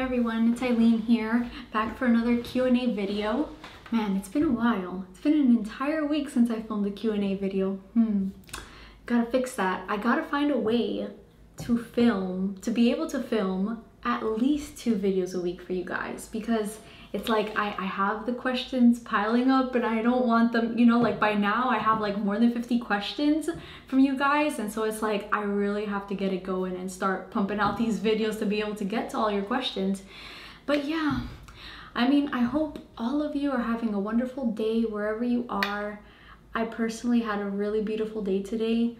Hi everyone, it's Ailin here, back for another Q&A video. Man, it's been a while. It's been an entire week since I filmed a Q&A video. Gotta fix that. I gotta find a way to be able to film at least 2 videos a week for you guys, because it's like I have the questions piling up and I don't want them, you know, like by now I have like more than 50 questions from you guys, and so it's like I really have to get it going and start pumping out these videos to be able to get to all your questions. But yeah, I mean, I hope all of you are having a wonderful day wherever you are. I personally had a really beautiful day today.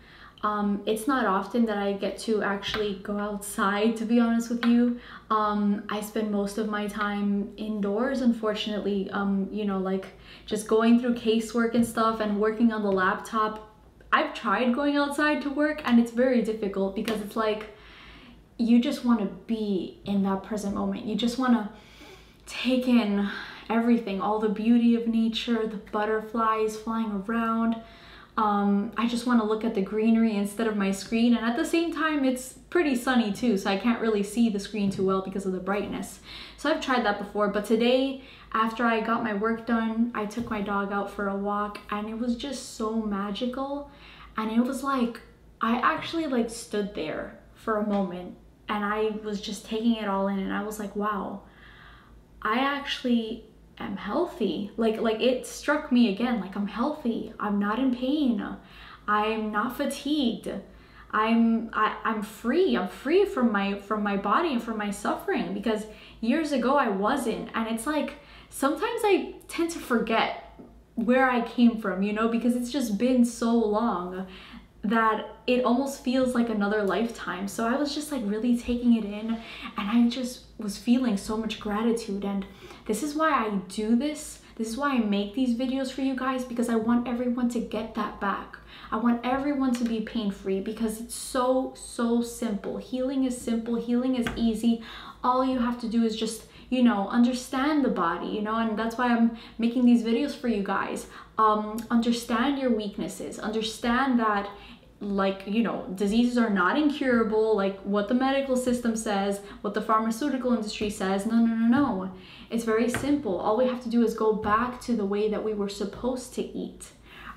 It's not often that I get to actually go outside, to be honest with you. I spend most of my time indoors, unfortunately, you know, like just going through casework and stuff and working on the laptop. I've tried going outside to work and it's very difficult because it's like you just want to be in that present moment. You just want to take in everything, all the beauty of nature, the butterflies flying around. I just want to look at the greenery instead of my screen, and at the same time it's pretty sunny too, so I can't really see the screen too well because of the brightness. So I've tried that before, but today after I got my work done, I took my dog out for a walk and it was just so magical. And it was like I actually like stood there for a moment and I was just taking it all in, and I was like, wow, I actually am healthy. Like it struck me again, like I'm healthy, I'm not in pain, I'm not fatigued, I'm free from my body and from my suffering, because years ago I wasn't. And it's like sometimes I tend to forget where I came from, you know, because it's just been so long that it almost feels like another lifetime. So I was just like really taking it in, and I just was feeling so much gratitude. And this is why I do this. This is why I make these videos for you guys, because I want everyone to get that back. I want everyone to be pain-free, because it's so simple. Healing is simple, healing is easy. All you have to do is just, you know, understand the body, you know, and that's why I'm making these videos for you guys. Understand your weaknesses, understand that, like, you know, diseases are not incurable, like what the medical system says, what the pharmaceutical industry says. No. It's very simple. All we have to do is go back to the way that we were supposed to eat.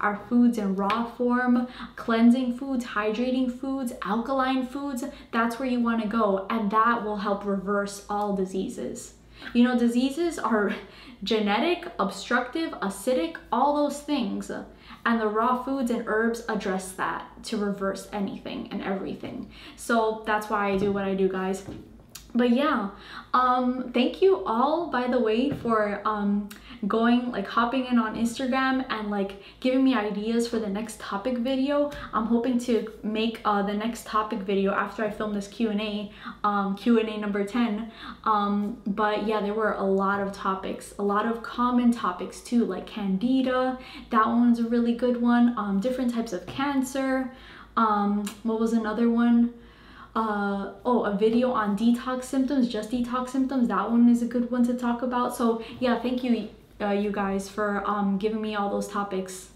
Our foods in raw form, cleansing foods, hydrating foods, alkaline foods, that's where you want to go, and that will help reverse all diseases. You know, diseases are genetic, obstructive, acidic, all those things. And the raw foods and herbs address that to reverse anything and everything. So that's why I do what I do, guys. But yeah, thank you all, by the way, for hopping in on Instagram and like giving me ideas for the next topic video. I'm hoping to make the next topic video after I film this Q&A number 10. But yeah, there were a lot of topics, a lot of common topics too, like candida. That one's a really good one. Different types of cancer. What was another one? A video on detox symptoms, just detox symptoms. That one is a good one to talk about. So yeah, thank you you guys for giving me all those topics.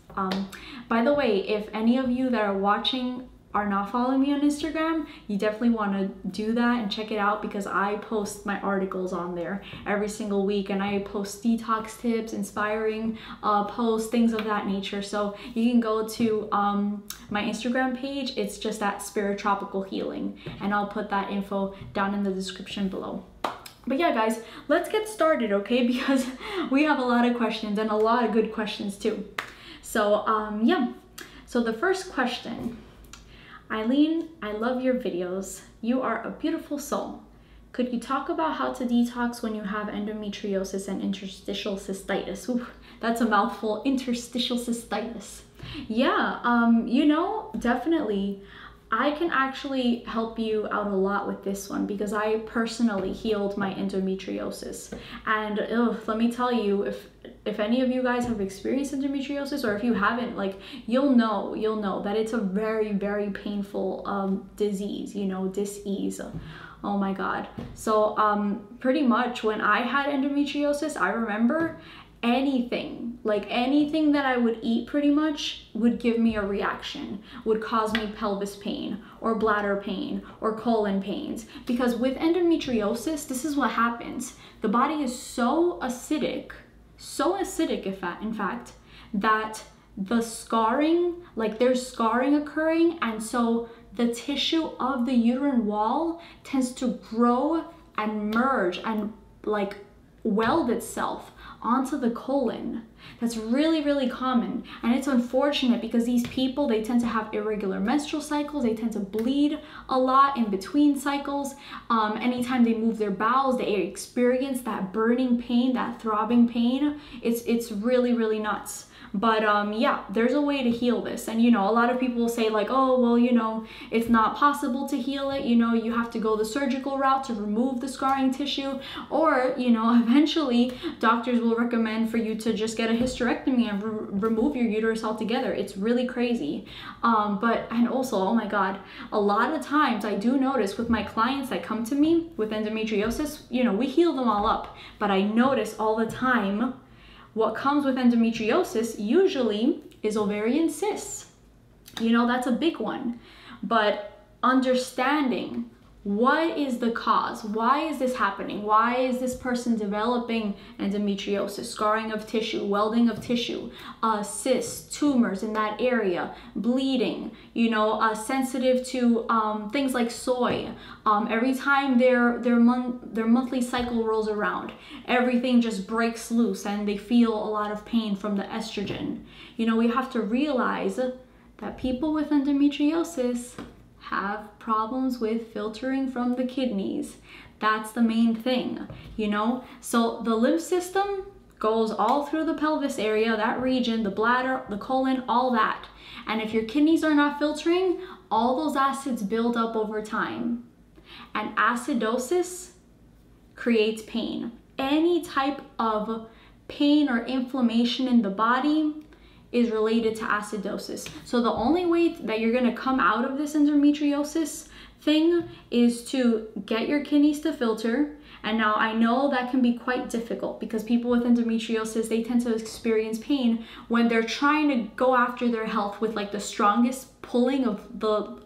By the way, if any of you that are watching are not following me on Instagram, you definitely want to do that and check it out, because I post my articles on there every single week, and I post detox tips, inspiring posts, things of that nature. So you can go to my Instagram page. It's just at Spirit Tropical Healing, and I'll put that info down in the description below. But yeah, guys, let's get started, okay? Because we have a lot of questions, and a lot of good questions too. So yeah, so the first question: Ailin, I love your videos. You are a beautiful soul. Could you talk about how to detox when you have endometriosis and interstitial cystitis? Ooh, that's a mouthful, interstitial cystitis. Yeah, you know, definitely. I can actually help you out a lot with this one, because I personally healed my endometriosis. And let me tell you, if any of you guys have experienced endometriosis, or if you haven't, like, you'll know that it's a very painful disease, you know, dis-ease. Oh my God. So pretty much when I had endometriosis, I remember anything, like anything that I would eat pretty much would give me a reaction, would cause me pelvis pain or bladder pain or colon pains. Because with endometriosis, this is what happens. The body is so acidic in fact, that the scarring, like there's scarring occurring, and so the tissue of the uterine wall tends to grow and merge and like weld itself onto the colon. That's really, really common. And it's unfortunate because these people, they tend to have irregular menstrual cycles. They tend to bleed a lot in between cycles. Anytime they move their bowels, they experience that burning pain, that throbbing pain. It's really, really nuts. But yeah, there's a way to heal this. And you know, a lot of people say like, oh, well, you know, it's not possible to heal it. You know, you have to go the surgical route to remove the scarring tissue. Or, you know, eventually doctors will recommend for you to just get a hysterectomy and remove your uterus altogether. It's really crazy. And also, oh my God, a lot of times I do notice with my clients that come to me with endometriosis, you know, we heal them all up. But I notice all the time what comes with endometriosis usually is ovarian cysts. You know, that's a big one. But understanding what is the cause? Why is this happening? Why is this person developing endometriosis, scarring of tissue, welding of tissue, cysts, tumors in that area, bleeding, you know, sensitive to things like soy. Every time their monthly cycle rolls around, everything just breaks loose and they feel a lot of pain from the estrogen. You know, we have to realize that people with endometriosis have problems with filtering from the kidneys. That's the main thing, you know? So the lymph system goes all through the pelvis area, that region, the bladder, the colon, all that. And if your kidneys are not filtering, all those acids build up over time. And acidosis creates pain. Any type of pain or inflammation in the body is related to acidosis. So the only way that you're gonna come out of this endometriosis thing is to get your kidneys to filter. And now I know that can be quite difficult because people with endometriosis, they tend to experience pain when they're trying to go after their health with like the strongest pulling of the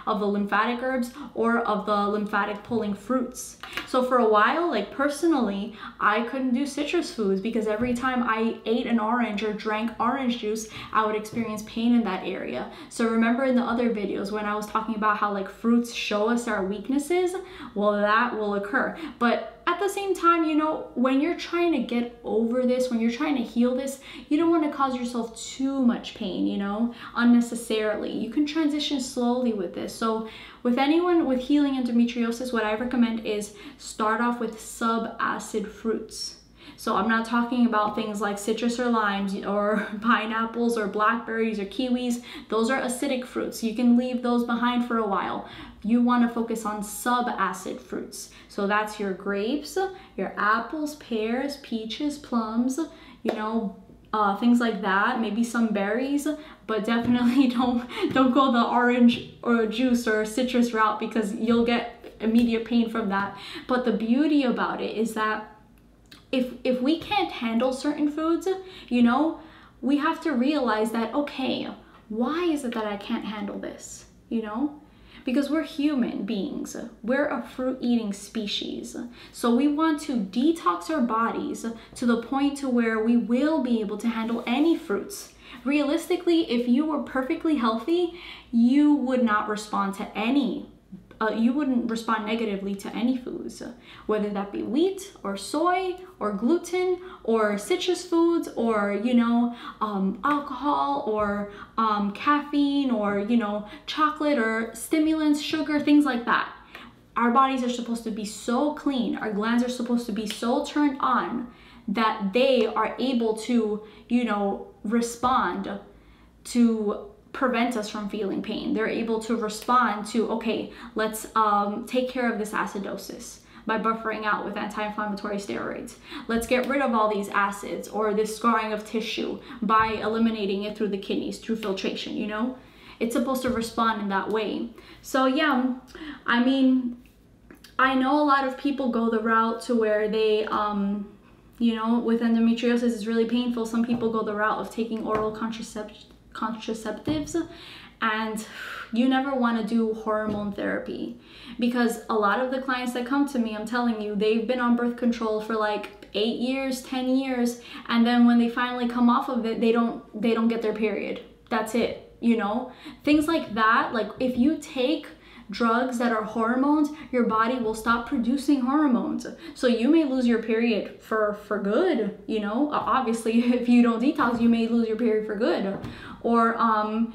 lymphatic herbs or of the lymphatic pulling fruits. So for a while, like personally, I couldn't do citrus foods because every time I ate an orange or drank orange juice, I would experience pain in that area. So remember in the other videos when I was talking about how like fruits show us our weaknesses, well, that will occur. But at the same time, you know, when you're trying to get over this, when you're trying to heal this, you don't want to cause yourself too much pain, you know, unnecessarily. You can transition slowly with this. So with anyone with healing endometriosis, what I recommend is start off with sub-acid fruits. So I'm not talking about things like citrus or limes or pineapples or blackberries or kiwis. Those are acidic fruits. You can leave those behind for a while. You want to focus on sub-acid fruits. So that's your grapes, your apples, pears, peaches, plums, you know, things like that. Maybe some berries, but definitely don't go the orange or juice or citrus route because you'll get immediate pain from that. But the beauty about it is that if we can't handle certain foods, you know, we have to realize that, okay, why is it that I can't handle this, you know? Because we're human beings. We're a fruit-eating species. So we want to detox our bodies to the point to where we will be able to handle any fruits. Realistically, if you were perfectly healthy, you would not respond to any you wouldn't respond negatively to any foods, whether that be wheat or soy or gluten or citrus foods or, you know, alcohol or caffeine or, you know, chocolate or stimulants, sugar, things like that. Our bodies are supposed to be so clean. Our glands are supposed to be so turned on that they are able to, you know, respond to prevent us from feeling pain. They're able to respond to, okay, let's take care of this acidosis by buffering out with anti-inflammatory steroids. Let's get rid of all these acids or this scarring of tissue by eliminating it through the kidneys, through filtration, you know? It's supposed to respond in that way. So yeah, I mean, I know a lot of people go the route to where they You know, with endometriosis, it's really painful. Some people go the route of taking oral contraceptives, and you never want to do hormone therapy, because a lot of the clients that come to me, I'm telling you, they've been on birth control for like 8 years, 10 years, and then when they finally come off of it, they don't get their period. That's it, you know? Things like that. Like, if you take drugs that are hormones, your body will stop producing hormones. So you may lose your period for good, you know? Obviously, if you don't detox, you may lose your period for good. Or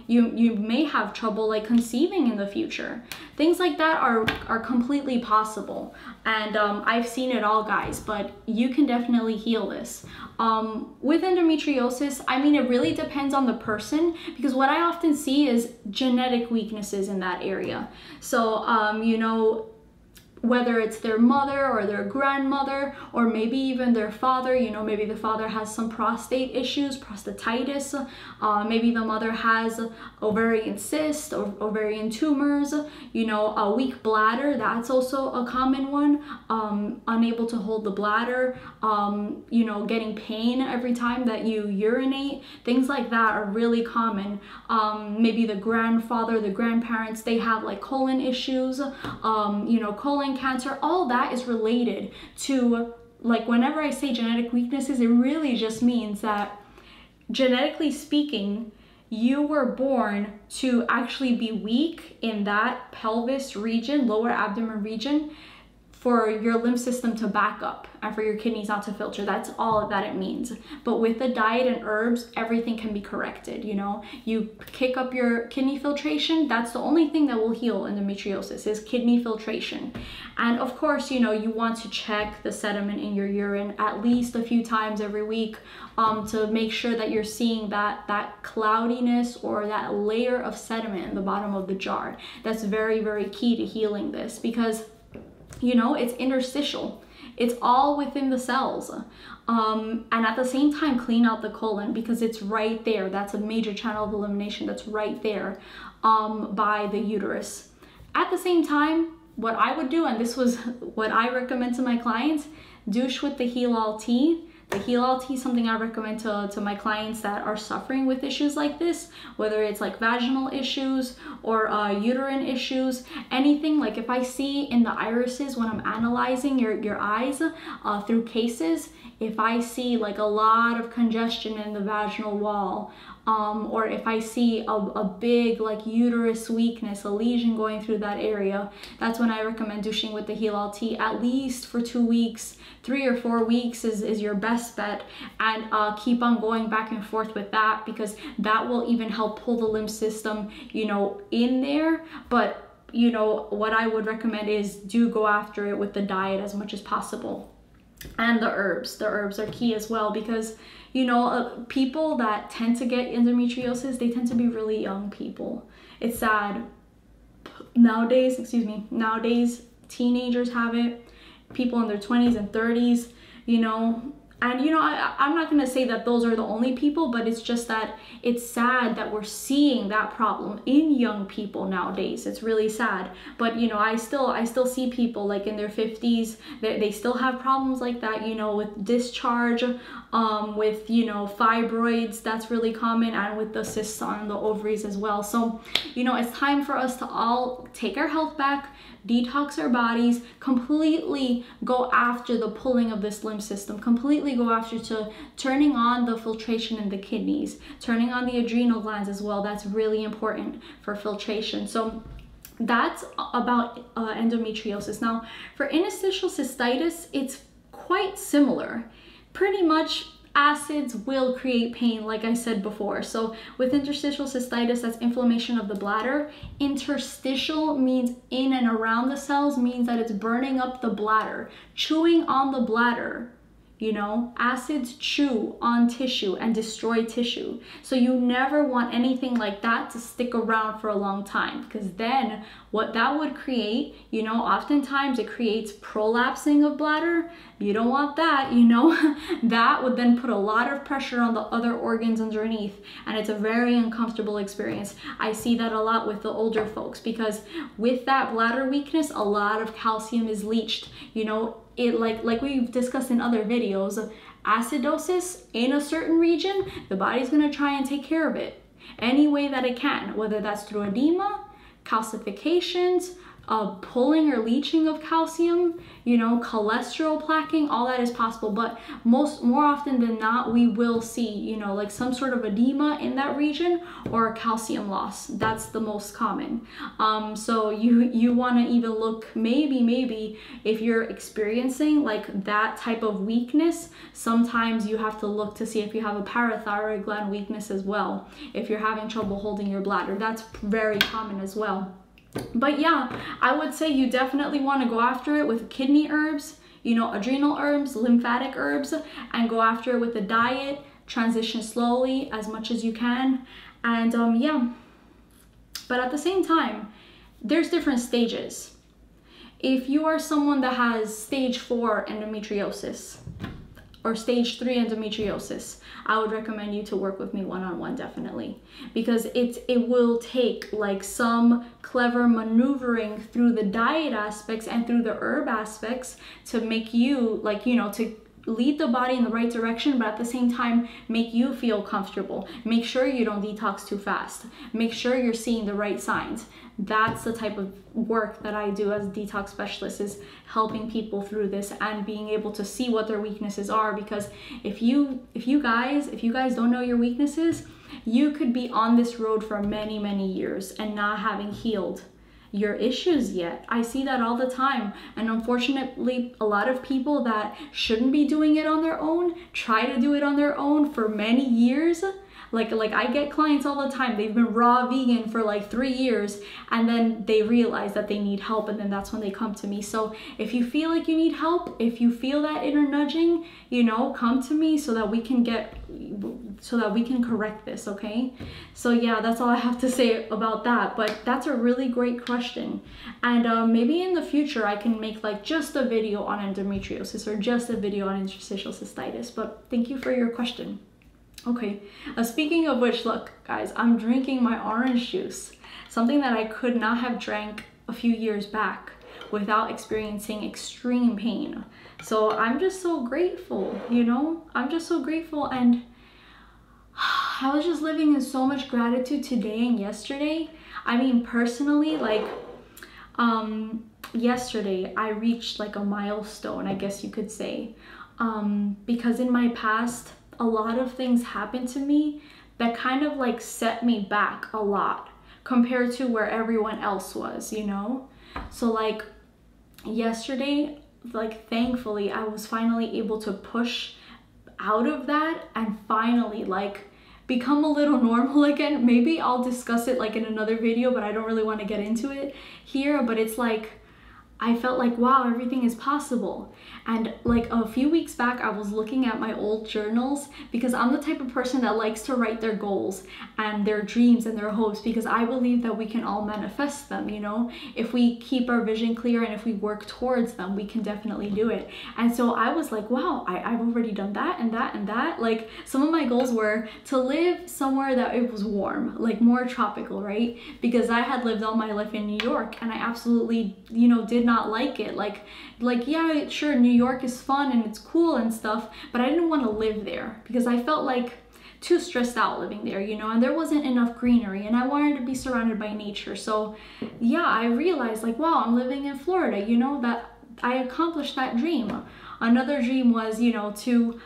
you may have trouble like conceiving in the future. Things like that are completely possible. And I've seen it all, guys, but you can definitely heal this. With endometriosis, I mean, it really depends on the person, because what I often see is genetic weaknesses in that area. So, you know, whether it's their mother or their grandmother, or maybe even their father, you know, maybe the father has some prostate issues, prostatitis, maybe the mother has ovarian cysts or ovarian tumors, you know, a weak bladder, that's also a common one, unable to hold the bladder, you know, getting pain every time that you urinate, things like that are really common. Maybe the grandfather, the grandparents, they have like colon issues, you know, colon cancer. All that is related to, like, whenever I say genetic weaknesses, it really just means that genetically speaking, you were born to actually be weak in that pelvis region, lower abdomen region, for your lymph system to back up and for your kidneys not to filter. That's all that it means. But with the diet and herbs, everything can be corrected, you know? You kick up your kidney filtration, that's the only thing that will heal endometriosis, is kidney filtration. And of course, you know, you want to check the sediment in your urine at least a few times every week, to make sure that you're seeing that cloudiness or that layer of sediment in the bottom of the jar. That's very, very key to healing this, because you know, it's interstitial. It's all within the cells. And at the same time, clean out the colon, because it's right there. That's a major channel of elimination that's right there by the uterus. At the same time, what I would do, and this was what I recommend to my clients, douche with the Heal All tea. The Heal All tea is something I recommend to my clients that are suffering with issues like this, whether it's like vaginal issues or uterine issues, anything. Like, if I see in the irises when I'm analyzing your eyes through cases, if I see like a lot of congestion in the vaginal wall, or if I see a big like uterus weakness, a lesion going through that area, that's when I recommend douching with the Heal All tea at least for 2 weeks. 3 or 4 weeks is your best bet, and keep on going back and forth with that, because that will even help pull the lymph system, you know, in there. But you know, what I would recommend is do go after it with the diet as much as possible. And the herbs are key as well, because you know, people that tend to get endometriosis, they tend to be really young people. It's sad. Nowadays, teenagers have it, people in their 20s and 30s, you know. And you know, I'm not gonna say that those are the only people, but it's just that it's sad that we're seeing that problem in young people nowadays. It's really sad. But you know, I still see people like in their 50s, they still have problems like that, you know, with discharge, with, you know, fibroids, that's really common, and with the cysts on the ovaries as well. So, you know, it's time for us to all take our health back, detox our bodies, completely go after the pulling of this lymph system, completely go after to turning on the filtration in the kidneys, turning on the adrenal glands as well. That's really important for filtration. So that's about endometriosis. Now, for interstitial cystitis, it's quite similar. Pretty much acids will create pain, like I said before. So with interstitial cystitis, that's inflammation of the bladder. Interstitial means in and around the cells, means that it's burning up the bladder, chewing on the bladder. You know, acids chew on tissue and destroy tissue. So you never want anything like that to stick around for a long time, because then what that would create, you know, oftentimes it creates prolapsing of bladder. You don't want that, you know. That would then put a lot of pressure on the other organs underneath, and it's a very uncomfortable experience. I see that a lot with the older folks, because with that bladder weakness, a lot of calcium is leached, you know. It like we've discussed in other videos, acidosis in a certain region, the body's gonna try and take care of it any way that it can, whether that's through edema, calcifications, pulling or leaching of calcium, you know, cholesterol plaquing, all that is possible. But more often than not, we will see, you know, like some sort of edema in that region or calcium loss. That's the most common. So you want to even look, maybe if you're experiencing like that type of weakness, sometimes you have to look to see if you have a parathyroid gland weakness as well. If you're having trouble holding your bladder, that's very common as well. But yeah, I would say you definitely want to go after it with kidney herbs, you know, adrenal herbs, lymphatic herbs, and go after it with a diet, transition slowly as much as you can. And yeah, but at the same time, there's different stages. If you are someone that has stage 4 endometriosis or stage 3 endometriosis, I would recommend you to work with me one-on-one, definitely, because it will take like some clever maneuvering through the diet aspects and through the herb aspects to make you, like, you know, to lead the body in the right direction, but at the same time make you feel comfortable. Make sure you don't detox too fast. Make sure you're seeing the right signs. That's the type of work that I do as a detox specialist, is helping people through this and being able to see what their weaknesses are. Because if you guys don't know your weaknesses, you could be on this road for many years and not having healed your issues yet. I see that all the time, and unfortunately a lot of people that shouldn't be doing it on their own try to do it on their own for many years. Like I get clients all the time, they've been raw vegan for like 3 years, and then they realize that they need help, and then that's when they come to me. So if you feel like you need help, if you feel that inner nudging, you know, come to me so that we can correct this, okay? So yeah, that's all I have to say about that. But that's a really great question, and maybe in the future I can make like just a video on endometriosis or just a video on interstitial cystitis. But thank you for your question. Okay, speaking of which, look guys, I'm drinking my orange juice, something that I could not have drank a few years back without experiencing extreme pain. So I'm just so grateful, you know, I'm just so grateful. And I was just living in so much gratitude today and yesterday. I mean, personally, like yesterday I reached like a milestone, I guess you could say, because in my past a lot of things happened to me that kind of like set me back a lot compared to where everyone else was, you know? So like yesterday, like thankfully I was finally able to push out of that and finally like become a little normal again. Maybe I'll discuss it like in another video, but I don't really want to get into it here. But it's like I felt like, wow, everything is possible. And like a few weeks back, I was looking at my old journals because I'm the type of person that likes to write their goals and their dreams and their hopes, because I believe that we can all manifest them, you know? If we keep our vision clear and if we work towards them, we can definitely do it. And so I was like, wow, I've already done that and that and that. Like some of my goals were to live somewhere that it was warm, like more tropical, right? Because I had lived all my life in New York and I absolutely, you know, did not like it. Like yeah, sure, New York is fun and it's cool and stuff, but I didn't want to live there because I felt like too stressed out living there, you know, and there wasn't enough greenery and I wanted to be surrounded by nature. So yeah, I realized like, wow, I'm living in Florida, you know, that I accomplished that dream. Another dream was, you know, to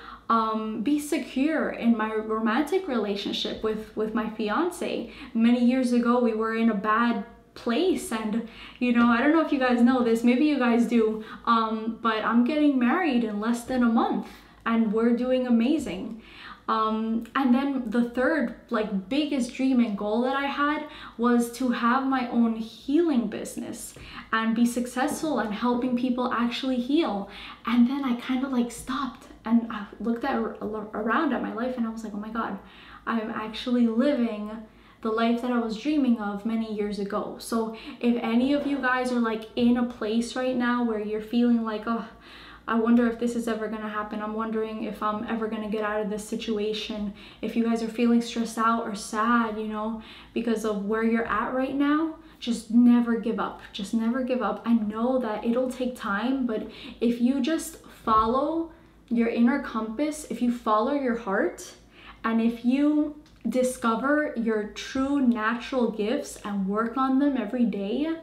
be secure in my romantic relationship with my fiance. Many years ago, we were in a bad place, and you know, I don't know if you guys know this, maybe you guys do, but I'm getting married in less than a month and we're doing amazing. And then the third like biggest dream and goal that I had was to have my own healing business and be successful and helping people actually heal. And then I kind of like stopped and I looked around at my life and I was like, oh my God, I'm actually living the life that I was dreaming of many years ago. So if any of you guys are like in a place right now where you're feeling like, oh, I wonder if this is ever gonna happen, I'm wondering if I'm ever gonna get out of this situation, if you guys are feeling stressed out or sad, you know, because of where you're at right now, just never give up. Just never give up. I know that it'll take time, but if you just follow your inner compass, if you follow your heart, and if you discover your true natural gifts and work on them every day,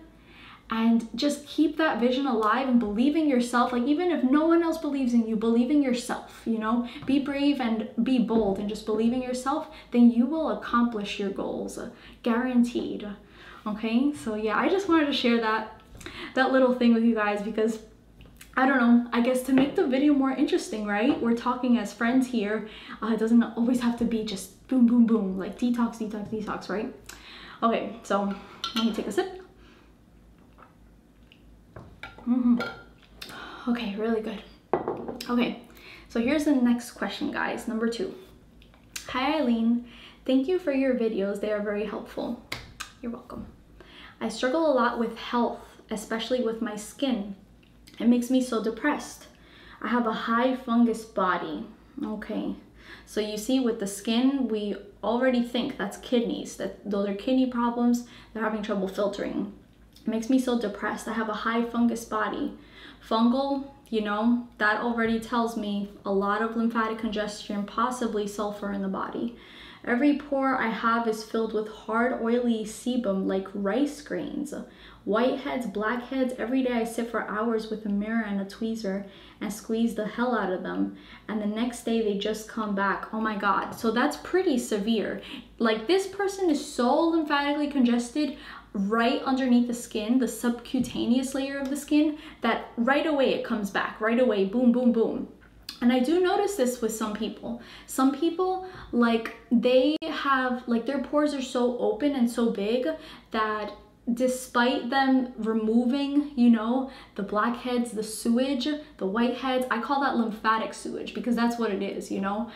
and just keep that vision alive and believe in yourself, like even if no one else believes in you, believe in yourself, you know, be brave and be bold and just believe in yourself, then you will accomplish your goals, guaranteed. Okay, so yeah, I just wanted to share that little thing with you guys because I don't know, I guess to make the video more interesting, right? We're talking as friends here. It doesn't always have to be just boom, boom, boom, like detox, detox, detox, right? Okay, so let me take a sip. Okay, really good. Okay, so here's the next question, guys. Number 2. Hi, Ailin. Thank you for your videos. They are very helpful. You're welcome. I struggle a lot with health, especially with my skin. It makes me so depressed. I have a high fungus body. Okay, so you see with the skin, we already think that's kidneys, that those are kidney problems. They're having trouble filtering. It makes me so depressed. I have a high fungus body. Fungal, you know, that already tells me a lot of lymphatic congestion, possibly sulfur in the body. Every pore I have is filled with hard, oily sebum like rice grains. Whiteheads, blackheads, every day I sit for hours with a mirror and a tweezer and squeeze the hell out of them. And the next day they just come back. Oh my God. So that's pretty severe. Like this person is so lymphatically congested right underneath the skin, the subcutaneous layer of the skin, that right away it comes back, right away, boom, boom, boom. And I do notice this with some people. Some people, like they have, like their pores are so open and so big that despite them removing, you know, the blackheads, the sewage, the whiteheads, I call that lymphatic sewage because that's what it is, you know,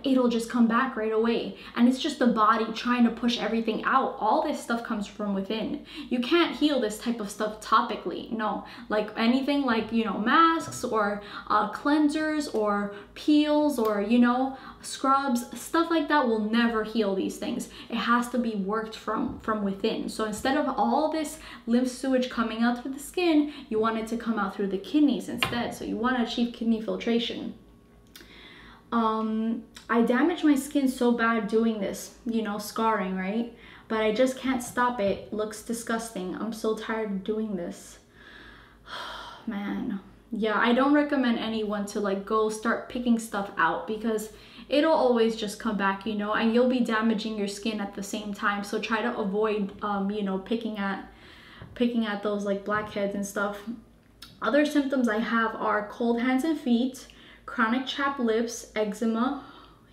it'll just come back right away. And it's just the body trying to push everything out. All this stuff comes from within. You can't heal this type of stuff topically. No, like anything like, you know, masks or cleansers or peels or, you know, scrubs, stuff like that will never heal these things. It has to be worked from within. So instead of all this lymph sewage coming out through the skin, you want it to come out through the kidneys instead. So you want to achieve kidney filtration. I damage my skin so bad doing this, you know, scarring, right? But I just can't stop it. Looks disgusting. I'm so tired of doing this. Man. Yeah, I don't recommend anyone to like go start picking stuff out because it'll always just come back, you know, and you'll be damaging your skin at the same time. So try to avoid, you know, picking at those like blackheads and stuff. Other symptoms I have are cold hands and feet, chronic chapped lips, eczema,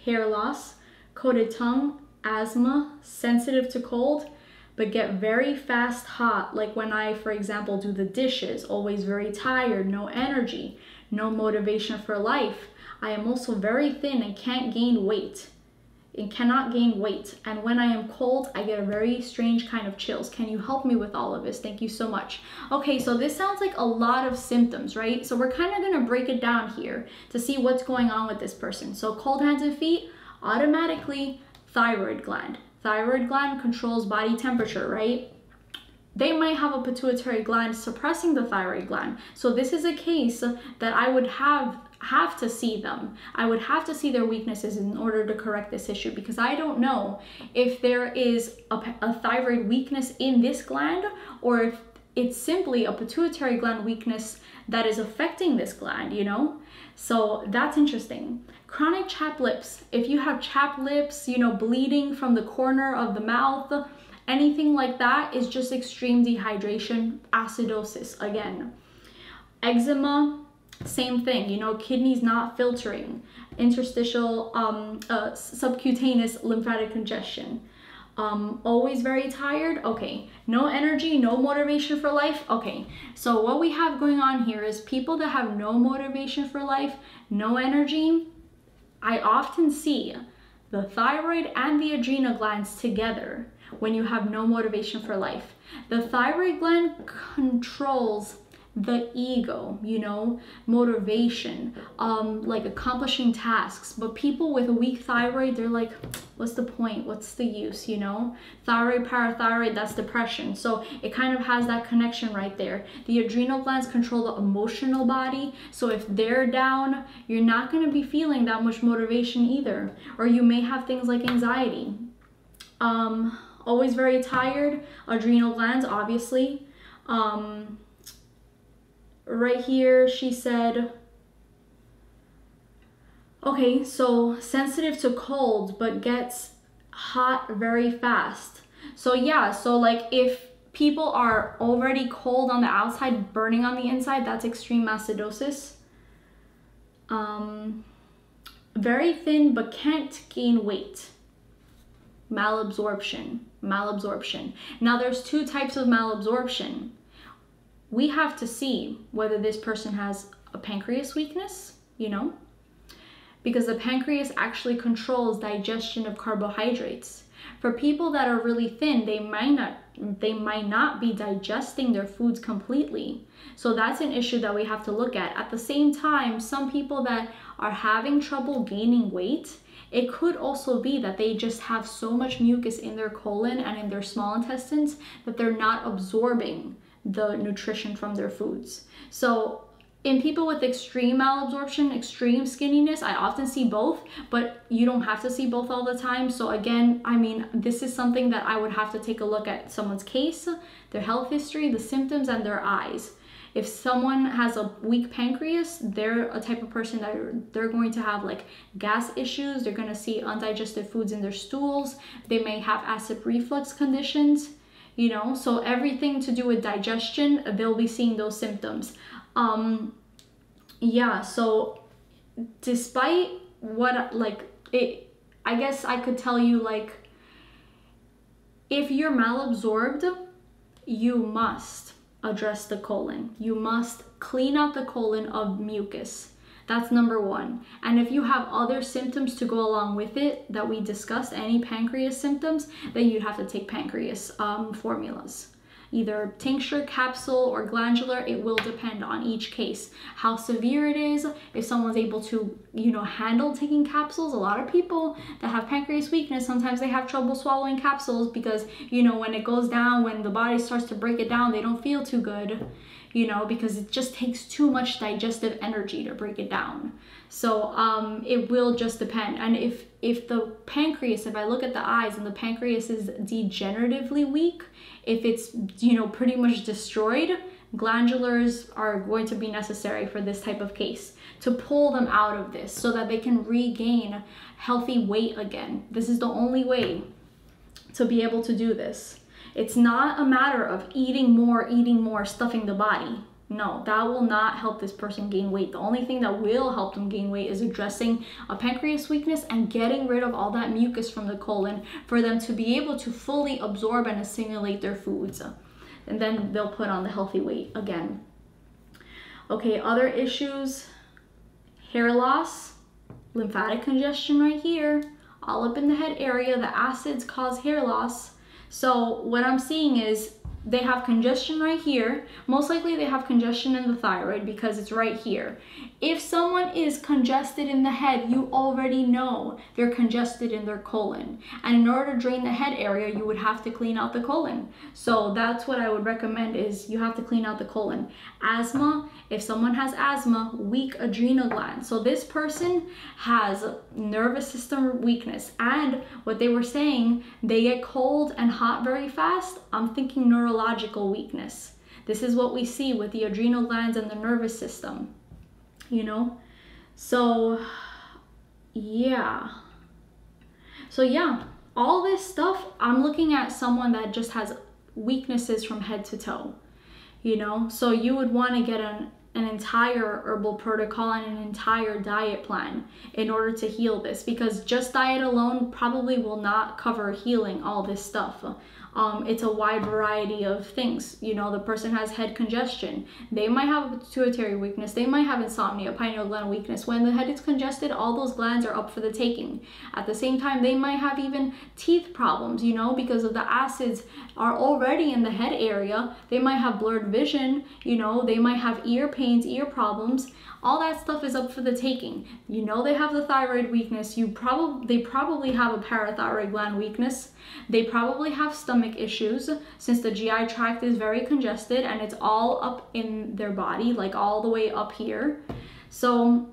hair loss, coated tongue, asthma, sensitive to cold, but get very fast hot, like when I, for example, do the dishes, always very tired, no energy, no motivation for life. I am also very thin and can't gain weight. It cannot gain weight. And when I am cold, I get a very strange kind of chills. Can you help me with all of this? Thank you so much. Okay, so this sounds like a lot of symptoms, right? So we're kind of going to break it down here to see what's going on with this person. So cold hands and feet, automatically thyroid gland. Thyroid gland controls body temperature, right? They might have a pituitary gland suppressing the thyroid gland. So this is a case that I would have to see them. I would have to see their weaknesses in order to correct this issue because I don't know if there is a thyroid weakness in this gland or if it's simply a pituitary gland weakness that is affecting this gland, you know? So that's interesting. Chronic chapped lips. If you have chapped lips, you know, bleeding from the corner of the mouth, anything like that is just extreme dehydration, acidosis again. Eczema, same thing, you know, kidneys not filtering, interstitial subcutaneous lymphatic congestion. Always very tired. Okay, no energy, no motivation for life. Okay, so what we have going on here is people that have no motivation for life, no energy. I often see the thyroid and the adrenal glands together when you have no motivation for life. The thyroid gland controls the ego, you know, motivation, like accomplishing tasks. But people with a weak thyroid, they're like, what's the point? What's the use, you know? Thyroid, parathyroid, that's depression. So it kind of has that connection right there. The adrenal glands control the emotional body. So if they're down, you're not going to be feeling that much motivation either. Or you may have things like anxiety. Always very tired, adrenal glands, obviously. Right here, she said, okay, so sensitive to cold, but gets hot very fast. So yeah, so like if people are already cold on the outside, burning on the inside, that's extreme acidosis. Very thin, but can't gain weight. Malabsorption. Now there's two types of malabsorption. We have to see whether this person has a pancreas weakness, you know, because the pancreas actually controls digestion of carbohydrates. For people that are really thin, they might not be digesting their foods completely. So that's an issue that we have to look at. At the same time, some people that are having trouble gaining weight, it could also be that they just have so much mucus in their colon and in their small intestines that they're not absorbing the nutrition from their foods. So in people with extreme malabsorption, extreme skinniness, I often see both, but you don't have to see both all the time. So again, I mean, this is something that I would have to take a look at someone's case, their health history, the symptoms, and their eyes. If someone has a weak pancreas, they're a type of person that they're going to have like gas issues. They're going to see undigested foods in their stools. They may have acid reflux conditions, you know, so everything to do with digestion, they'll be seeing those symptoms. Yeah, so despite what, like, it, I guess I could tell you, like, if you're malabsorbed, you must address the colon. You must clean out the colon of mucus. That's number one. And if you have other symptoms to go along with it that we discussed, any pancreas symptoms, then you'd have to take pancreas formulas. Either tincture, capsule, or glandular. It will depend on each case. How severe it is, if someone's able to, you know, handle taking capsules. A lot of people that have pancreas weakness, sometimes they have trouble swallowing capsules because, you know, when it goes down, when the body starts to break it down, they don't feel too good, you know, because it just takes too much digestive energy to break it down. So it will just depend. And if the pancreas, if I look at the eyes and the pancreas is degeneratively weak, if it's, you know, pretty much destroyed, glandulars are going to be necessary for this type of case to pull them out of this so that they can regain healthy weight again. This is the only way to be able to do this. It's not a matter of eating more, stuffing the body. No, that will not help this person gain weight. The only thing that will help them gain weight is addressing a pancreas weakness and getting rid of all that mucus from the colon for them to be able to fully absorb and assimilate their foods. And then they'll put on the healthy weight again. Okay, other issues, hair loss, lymphatic congestion right here, all up in the head area. The acids cause hair loss. So what I'm seeing is they have congestion right here. Most likely they have congestion in the thyroid because it's right here. If someone is congested in the head, you already know they're congested in their colon. And in order to drain the head area, you would have to clean out the colon. So that's what I would recommend, is you have to clean out the colon. Asthma, if someone has asthma, weak adrenal glands. So this person has nervous system weakness. And what they were saying, they get cold and hot very fast. I'm thinking neurological weakness. This is what we see with the adrenal glands and the nervous system, you know? So yeah, all this stuff, I'm looking at someone that just has weaknesses from head to toe, you know? So you would want to get an entire herbal protocol and an entire diet plan in order to heal this, because just diet alone probably will not cover healing all this stuff. It's a wide variety of things. You know, the person has head congestion. They might have a pituitary weakness. They might have insomnia, pineal gland weakness. When the head is congested, all those glands are up for the taking. At the same time, they might have even teeth problems, you know, because of the acids are already in the head area. They might have blurred vision, you know, they might have ear pains, ear problems. All that stuff is up for the taking. You know, they have the thyroid weakness. They probably have a parathyroid gland weakness. They probably have stomach issues, since the GI tract is very congested and it's all up in their body, like all the way up here. So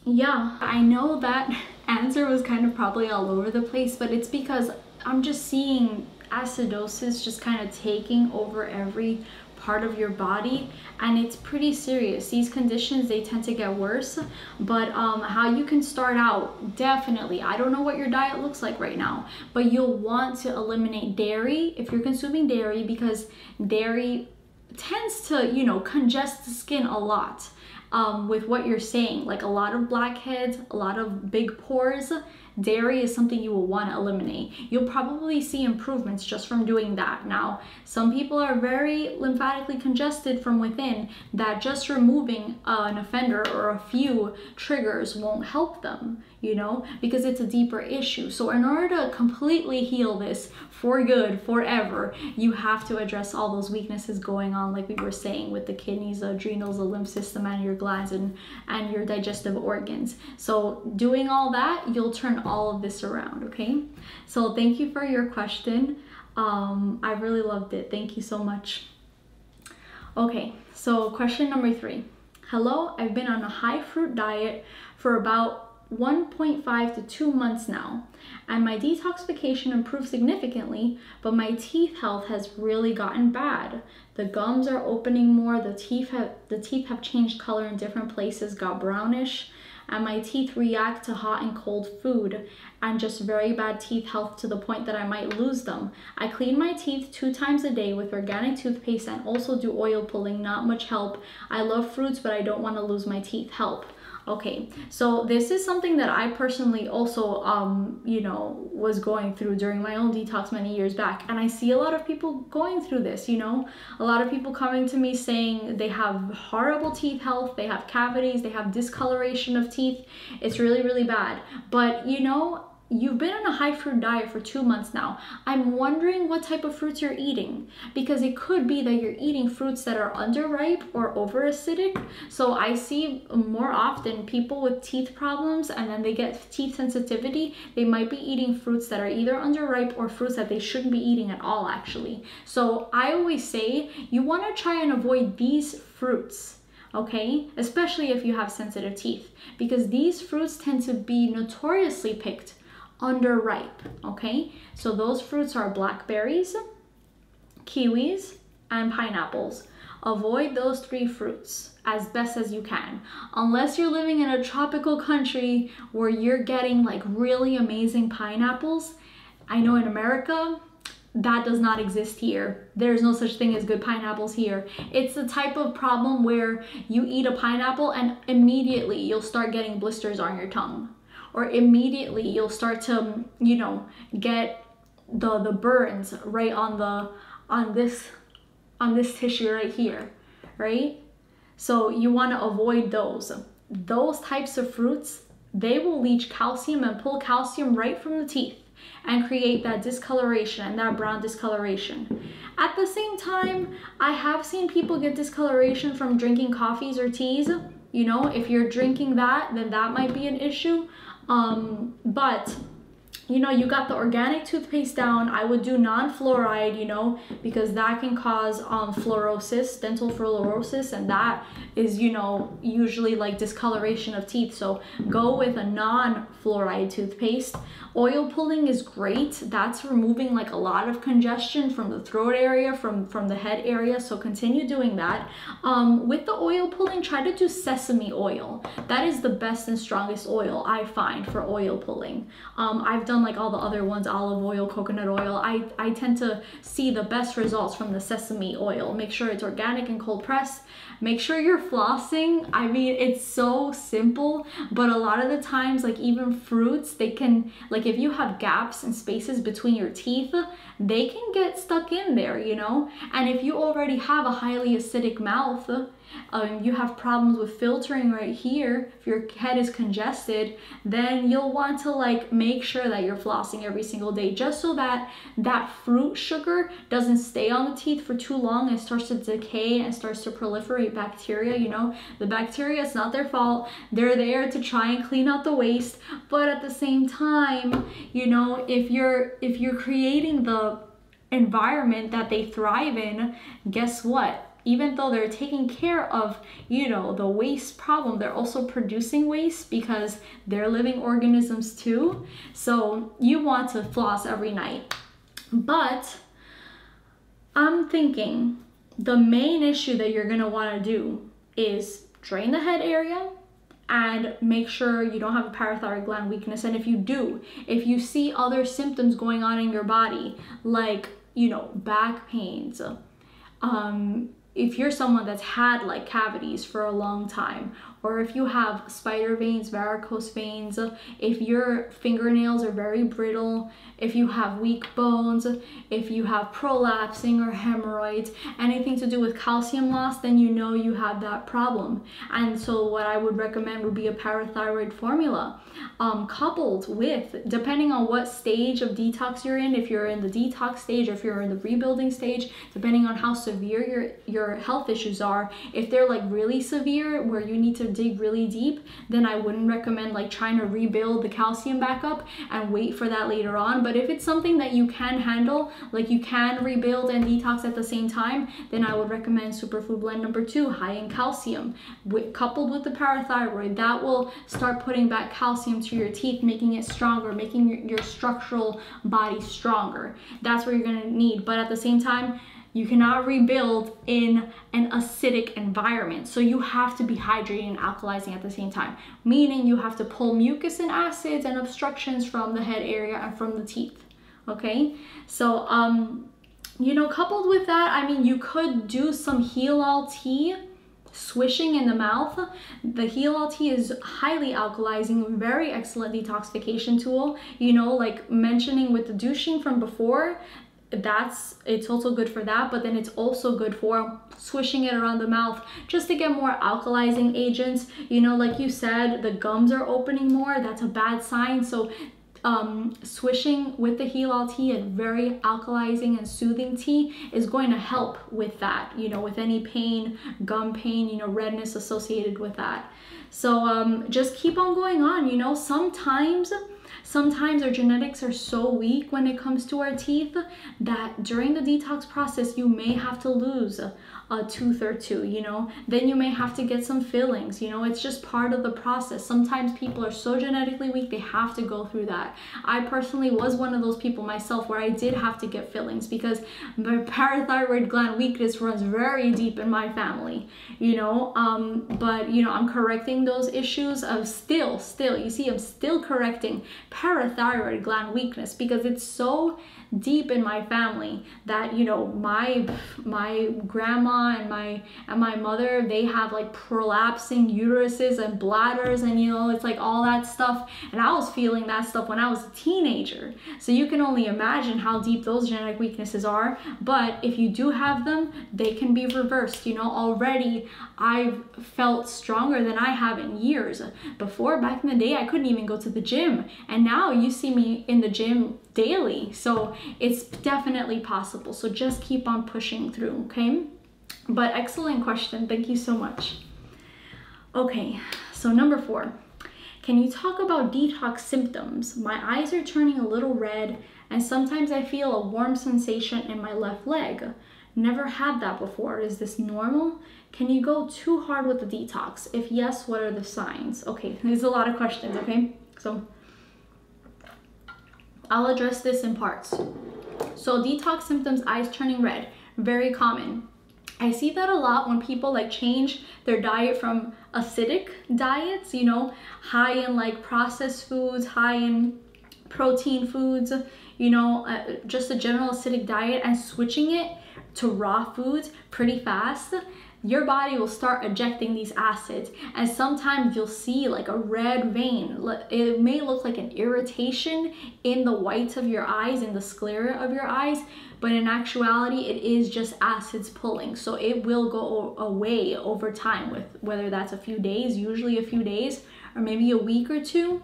yeah, I know that answer was kind of probably all over the place, but it's because I'm just seeing acidosis just kind of taking over every part of your body, and it's pretty serious. These conditions, they tend to get worse, but how you can start out, definitely, I don't know what your diet looks like right now, but you'll want to eliminate dairy if you're consuming dairy, because dairy tends to, you know, congest the skin a lot. With what you're saying, like a lot of blackheads, a lot of big pores, dairy is something you will want to eliminate. You'll probably see improvements just from doing that. Now, some people are very lymphatically congested from within, that just removing an offender or a few triggers won't help them, you know, because it's a deeper issue. So in order to completely heal this for good, forever, you have to address all those weaknesses going on, like we were saying, with the kidneys, the adrenals, the lymph system, and your glands and your digestive organs. So doing all that, you'll turn all of this around, okay? So thank you for your question. I really loved it. Thank you so much. Okay, so question number 3. Hello, I've been on a high fruit diet for about 1.5 to 2 months now, and my detoxification improved significantly, but my teeth health has really gotten bad. The gums are opening more, the teeth have changed color in different places, got brownish, and my teeth react to hot and cold food, and just very bad teeth health to the point that I might lose them. I clean my teeth 2 times a day with organic toothpaste and also do oil pulling, not much help. I love fruits, but I don't want to lose my teeth. Help. Okay, so this is something that I personally also, you know, was going through during my own detox many years back. And I see a lot of people going through this, you know, a lot of people coming to me saying they have horrible teeth health, they have cavities, they have discoloration of teeth. It's really, really bad. But, you know, you've been on a high fruit diet for 2 months now. I'm wondering what type of fruits you're eating, because it could be that you're eating fruits that are underripe or over acidic. So I see more often people with teeth problems, and then they get teeth sensitivity. They might be eating fruits that are either underripe or fruits that they shouldn't be eating at all, actually. So I always say you want to try and avoid these fruits, okay? Especially if you have sensitive teeth, because these fruits tend to be notoriously picked underripe, okay? So those fruits are blackberries, kiwis, and pineapples. Avoid those 3 fruits as best as you can, unless you're living in a tropical country where you're getting like really amazing pineapples. I know in America, that does not exist here. There's no such thing as good pineapples here. It's the type of problem where you eat a pineapple and immediately you'll start getting blisters on your tongue, or immediately you'll start to, you know, get the burns right on this tissue right here, right? So you want to avoid those types of fruits. They will leach calcium and pull calcium right from the teeth and create that discoloration and that brown discoloration. At the same time, I have seen people get discoloration from drinking coffees or teas. You know, if you're drinking that, then that might be an issue. But you know, you got the organic toothpaste down. I would do non-fluoride, you know, because that can cause fluorosis, dental fluorosis, and that is, you know, usually like discoloration of teeth. So go with a non-fluoride toothpaste. Oil pulling is great. That's removing like a lot of congestion from the throat area, from the head area. So continue doing that. With the oil pulling, try to do sesame oil. That is the best and strongest oil I find for oil pulling. I've done done like all the other ones, olive oil, coconut oil. I tend to see the best results from the sesame oil. Make sure it's organic and cold pressed. Make sure you're flossing. I mean, it's so simple, but a lot of the times, like even fruits, they can, like if you have gaps and spaces between your teeth, they can get stuck in there, you know? And if you already have a highly acidic mouth, you have problems with filtering right here, if your head is congested, then you'll want to like make sure that you're flossing every single day, just so that that fruit sugar doesn't stay on the teeth for too long and starts to decay and starts to proliferate bacteria. You know, the bacteria, it's not their fault. They're there to try and clean out the waste, but at the same time, you know, if you're creating the environment that they thrive in, guess what? Even though they're taking care of, you know, the waste problem, they're also producing waste because they're living organisms too. So you want to floss every night. But I'm thinking the main issue that you're gonna wanna do is drain the head area and make sure you don't have a parathyroid gland weakness. And if you do, if you see other symptoms going on in your body, like, you know, back pains, if you're someone that's had like cavities for a long time, or if you have spider veins, varicose veins, if your fingernails are very brittle, if you have weak bones, if you have prolapsing or hemorrhoids, anything to do with calcium loss, then you know you have that problem. And so what I would recommend would be a parathyroid formula, coupled with, depending on what stage of detox you're in, if you're in the detox stage or if you're in the rebuilding stage, depending on how severe your health issues are. If they're like really severe where you need to dig really deep, then I wouldn't recommend like trying to rebuild the calcium back up and wait for that later on. But if it's something that you can handle, like you can rebuild and detox at the same time, then I would recommend Superfood Blend number 2, high in calcium, coupled with the parathyroid. That will start putting back calcium to your teeth, making it stronger, making your structural body stronger. That's what you're gonna need. But at the same time, you cannot rebuild in an acidic environment. So you have to be hydrating and alkalizing at the same time, meaning you have to pull mucus and acids and obstructions from the head area and from the teeth, okay? So, you know, coupled with that, I mean, you could do some Heal-All tea, swishing in the mouth. The Heal-All tea is highly alkalizing, very excellent detoxification tool. You know, like mentioning with the douching from before, it's also good for that, but then it's also good for swishing it around the mouth just to get more alkalizing agents. You know, like you said, the gums are opening more. That's a bad sign. So swishing with the Heal-All tea, a very alkalizing and soothing tea, is going to help with that, you know, with any pain, gum pain, you know, redness associated with that. So just keep on going on. You know, sometimes our genetics are so weak when it comes to our teeth that during the detox process, you may have to lose a tooth or two, you know, then you may have to get some fillings, you know, it's just part of the process. Sometimes people are so genetically weak, they have to go through that. I personally was one of those people myself where I did have to get fillings because my parathyroid gland weakness runs very deep in my family, you know, but, you know, I'm correcting those issues of still, you see, I'm still correcting parathyroid gland weakness because it's so deep in my family that, you know, my grandma and my mother, they have like prolapsing uteruses and bladders, and you know, it's like all that stuff, and I was feeling that stuff when I was a teenager. So you can only imagine how deep those genetic weaknesses are. But if you do have them, they can be reversed. You know, already I've felt stronger than I have in years. Before, back in the day, I couldn't even go to the gym, and now you see me in the gym daily. So it's definitely possible. So just keep on pushing through, okay? But excellent question. Thank you so much. Okay, so number 4. Can you talk about detox symptoms? My eyes are turning a little red, and sometimes I feel a warm sensation in my left leg. Never had that before. Is this normal? Can you go too hard with the detox? If yes, what are the signs? Okay, there's a lot of questions, okay? So I'll address this in parts. So detox symptoms, eyes turning red, very common. I see that a lot when people like change their diet from acidic diets, you know, high in like processed foods, high in protein foods, you know, just a general acidic diet, and switching it to raw foods pretty fast, your body will start ejecting these acids, and sometimes you'll see like a red vein. It may look like an irritation in the whites of your eyes, in the sclera of your eyes, but in actuality it is just acids pulling. So it will go away over time, with whether that's a few days, usually a few days, or maybe a week or two.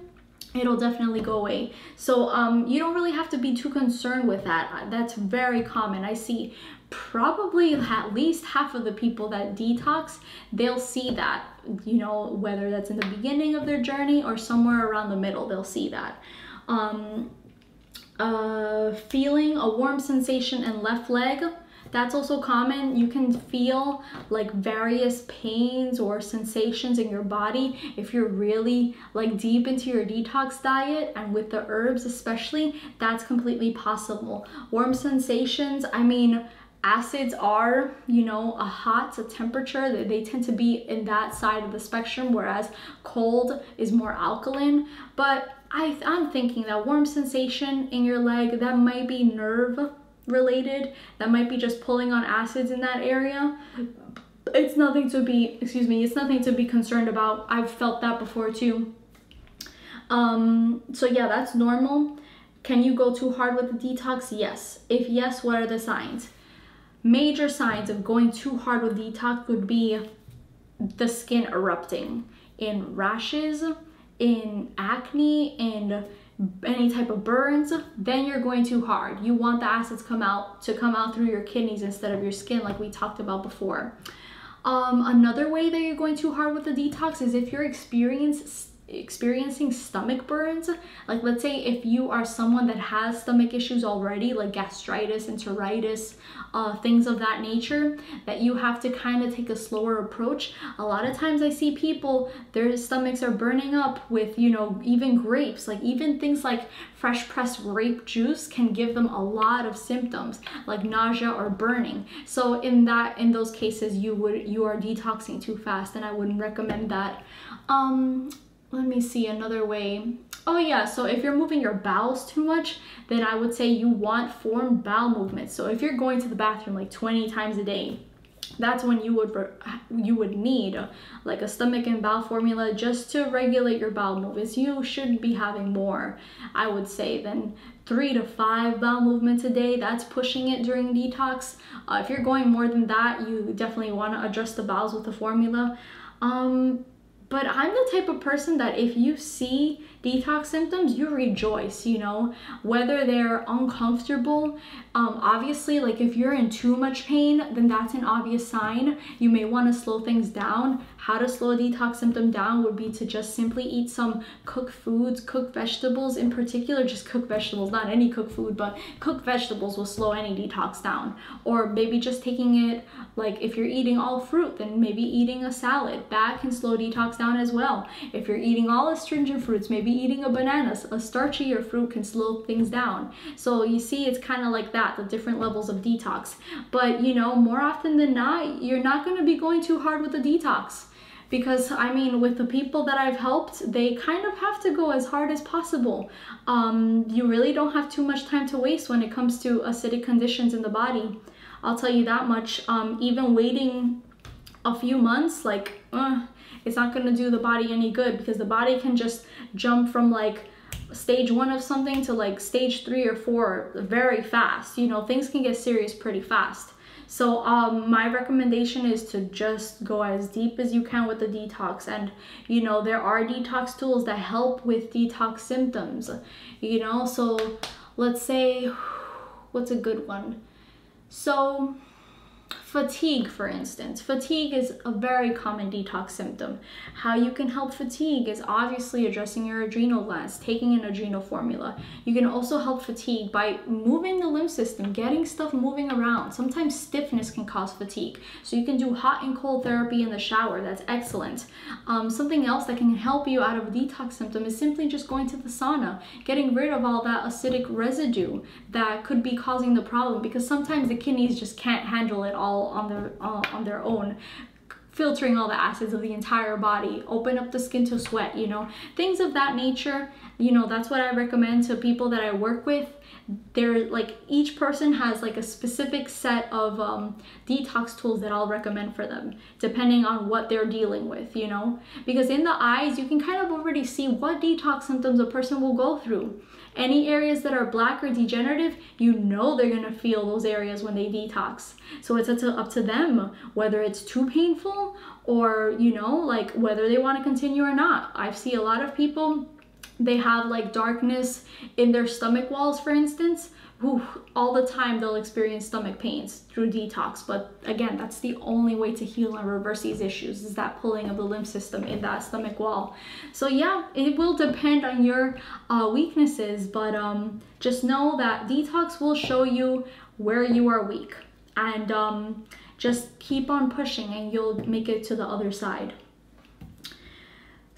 It'll definitely go away. So you don't really have to be too concerned with that. That's very common. I see probably at least half of the people that detox, they'll see that, you know, whether that's in the beginning of their journey or somewhere around the middle, they'll see that. Feeling a warm sensation in left leg, that's also common. You can feel like various pains or sensations in your body if you're really like deep into your detox diet, and with the herbs especially, that's completely possible. Warm sensations, I mean, acids are, you know, a temperature, they tend to be in that side of the spectrum, whereas cold is more alkaline. But I'm thinking that warm sensation in your leg, that might be nerve related, that might be just pulling on acids in that area. It's nothing to be, it's nothing to be concerned about. I've felt that before too. So yeah, that's normal. Can you go too hard with the detox? Yes. If yes, what are the signs? Major signs of going too hard with detox would be the skin erupting in rashes, in acne, and any type of burns. Then you're going too hard. You want the acids to come out through your kidneys instead of your skin, like we talked about before. Another way that you're going too hard with the detox is if you're experiencing stomach burns. Like, let's say if you are someone that has stomach issues already, like gastritis, enteritis, things of that nature, that you have to kind of take a slower approach. A lot of times I see people, their stomachs are burning up with, you know, even grapes, like even things like fresh pressed grape juice can give them a lot of symptoms like nausea or burning. So in those cases, you are detoxing too fast, and I wouldn't recommend that. Let me see another way. Oh yeah, so if you're moving your bowels too much, then I would say you want formed bowel movements. So if you're going to the bathroom like 20 times a day, that's when you would need like a stomach and bowel formula just to regulate your bowel movements. You should be having more, I would say, than 3 to 5 bowel movements a day. That's pushing it during detox. If you're going more than that, you definitely want to address the bowels with the formula. But I'm the type of person that if you see detox symptoms, you rejoice, you know, whether they're uncomfortable. Obviously, like if you're in too much pain, then that's an obvious sign. You may want to slow things down. How to slow a detox symptom down would be to just simply eat some cooked foods, cooked vegetables in particular, just cooked vegetables, not any cooked food, but cooked vegetables will slow any detox down. Or maybe just taking it, like if you're eating all fruit, then maybe eating a salad. That can slow detox down as well. If you're eating all astringent fruits, maybe eating a banana, a starchier fruit can slow things down. So you see, it's kind of like that, the different levels of detox. But you know, more often than not, you're not going to be going too hard with the detox. Because I mean, with the people that I've helped, they kind of have to go as hard as possible. You really don't have too much time to waste when it comes to acidic conditions in the body. I'll tell you that much. Even waiting a few months, like, it's not going to do the body any good, because the body can just jump from like stage 1 of something to like stage 3 or 4 very fast. You know, things can get serious pretty fast. So my recommendation is to just go as deep as you can with the detox. And you know, there are detox tools that help with detox symptoms, you know. So let's say, what's a good one? So fatigue, for instance. Fatigue is a very common detox symptom. How you can help fatigue is obviously addressing your adrenal glands, taking an adrenal formula. You can also help fatigue by moving the lymph system, getting stuff moving around. Sometimes stiffness can cause fatigue. So you can do hot and cold therapy in the shower. That's excellent. Something else that can help you out of a detox symptom is simply just going to the sauna, getting rid of all that acidic residue that could be causing the problem, because sometimes the kidneys just can't handle it all on their own. filtering all the acids of the entire body, open up the skin to sweat, you know, things of that nature. You know, that's what I recommend to people that I work with. They're like, each person has like a specific set of detox tools that I'll recommend for them, depending on what they're dealing with, you know, because in the eyes, you can kind of already see what detox symptoms a person will go through. Any areas that are black or degenerative, you know they're gonna feel those areas when they detox. So it's up to them whether it's too painful or, you know, like whether they want to continue or not. I see a lot of people, they have like darkness in their stomach walls, for instance. Whew, all the time they'll experience stomach pains through detox. But again, that's the only way to heal and reverse these issues, is that pulling of the lymph system in that stomach wall. So yeah, it will depend on your weaknesses, but just know that detox will show you where you are weak, and just keep on pushing and you'll make it to the other side.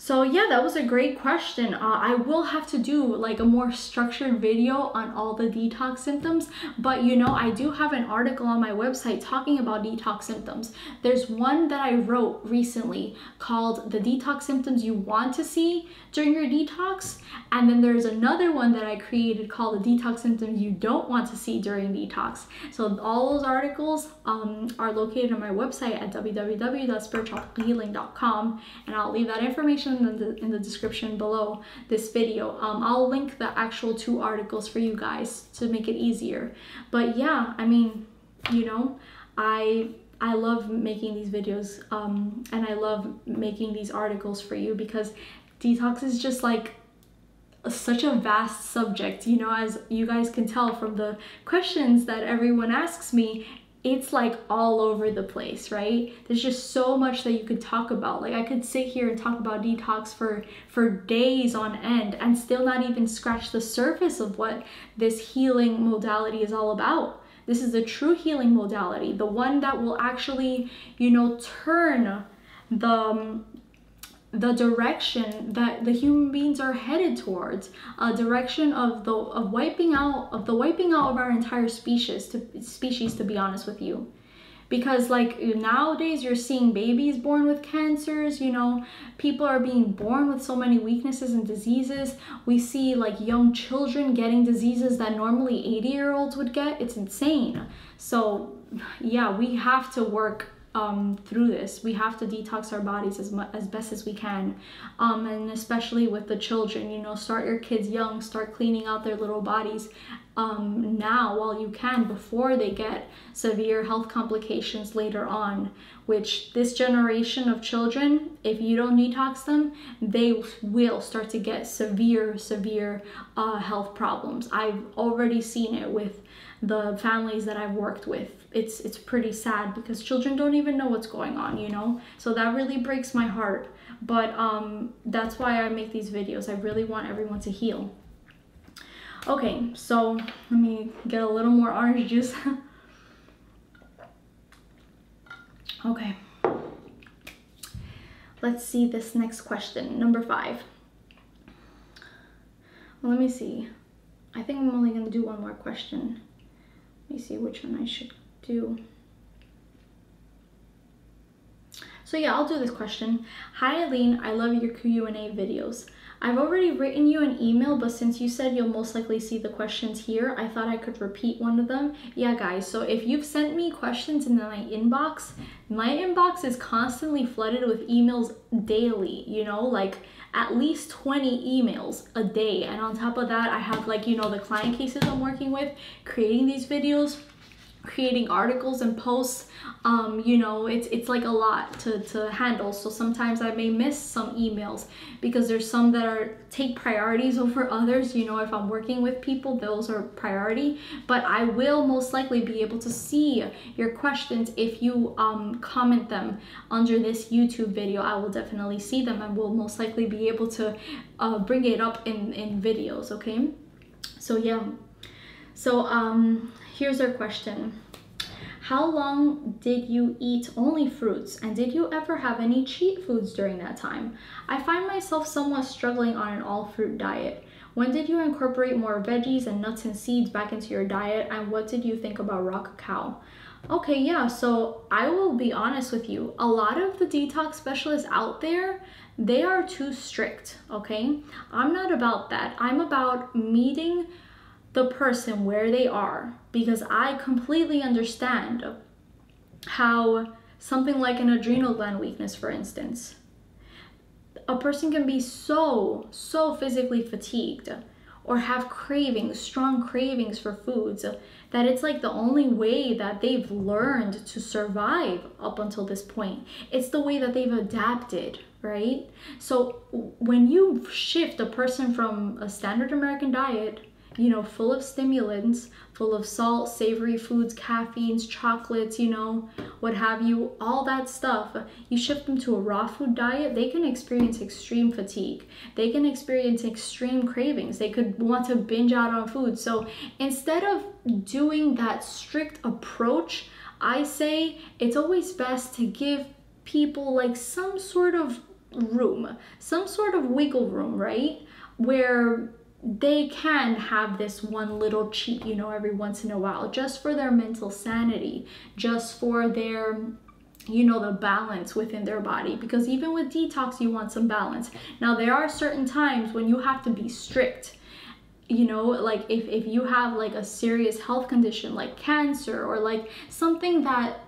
So yeah, that was a great question. I will have to do like a more structured video on all the detox symptoms, but you know, I do have an article on my website talking about detox symptoms. There's one that I wrote recently called The Detox Symptoms You Want to See During Your Detox, and then there's another one that I created called The Detox Symptoms You Don't Want to See During Detox. So all those articles are located on my website at www.spiritualhealing.com, and I'll leave that information in the description below this video. I'll link the actual 2 articles for you guys to make it easier. But yeah, I mean, you know, I love making these videos, and I love making these articles for you, because detox is just like such a vast subject, you know, as you guys can tell from the questions that everyone asks me. It's like all over the place, right? There's just so much that you could talk about. Like I could sit here and talk about detox for days on end and still not even scratch the surface of what this healing modality is all about. This is the true healing modality, the one that will actually, you know, turn the direction that the human beings are headed towards, a direction of the wiping out of our entire species, to be honest with you. Because like nowadays you're seeing babies born with cancers, you know, people are being born with so many weaknesses and diseases. We see like young children getting diseases that normally 80-year-olds would get. It's insane. So yeah, we have to work through this. We have to detox our bodies as best as we can, and especially with the children, you know, start your kids young, start cleaning out their little bodies now while you can, before they get severe health complications later on, which this generation of children, if you don't detox them, they will start to get severe health problems. I've already seen it with the families that I've worked with. It's pretty sad, because children don't even know what's going on, you know? So that really breaks my heart. But that's why I make these videos. I really want everyone to heal. Okay, so let me get a little more orange juice. Okay. Let's see this next question, number 5. Well, let me see. I think I'm only gonna do one more question. Let me see which one I should do. So yeah, I'll do this question. Hi Ailin, I love your Q&A videos. I've already written you an email, but since you said you'll most likely see the questions here, I thought I could repeat one of them. Yeah guys, so if you've sent me questions in my inbox is constantly flooded with emails daily, you know, like at least 20 emails a day. And on top of that, I have like, you know, the client cases I'm working with, creating these videos, creating articles and posts. You know, it's like a lot to handle. So sometimes I may miss some emails, because there's some that take priorities over others. You know, if I'm working with people, those are priority. But I will most likely be able to see your questions if you comment them under this YouTube video. I will definitely see them, and will most likely be able to bring it up in videos, okay? So yeah. So here's our question. How long did you eat only fruits, and did you ever have any cheat foods during that time? I find myself somewhat struggling on an all-fruit diet. When did you incorporate more veggies and nuts and seeds back into your diet, and what did you think about raw cacao? Okay, yeah, so I will be honest with you. A lot of the detox specialists out there, they are too strict, okay? I'm not about that. I'm about meeting the person where they are, because I completely understand how something like an adrenal gland weakness, for instance, a person can be so physically fatigued or have cravings, strong cravings for foods, that it's like the only way that they've learned to survive up until this point. It's the way that they've adapted, right? So when you shift a person from a standard American diet, you know, full of stimulants, full of salt, savory foods, caffeines, chocolates, you know, what have you, all that stuff, you shift them to a raw food diet, they can experience extreme fatigue. They can experience extreme cravings. They could want to binge out on food. So instead of doing that strict approach, I say it's always best to give people like some sort of room, some sort of wiggle room, right? Where they can have this one little cheat, you know, every once in a while, just for their mental sanity, just for their, you know, the balance within their body. Because even with detox, you want some balance. Now, there are certain times when you have to be strict. You know, like if you have like a serious health condition like cancer, or like something that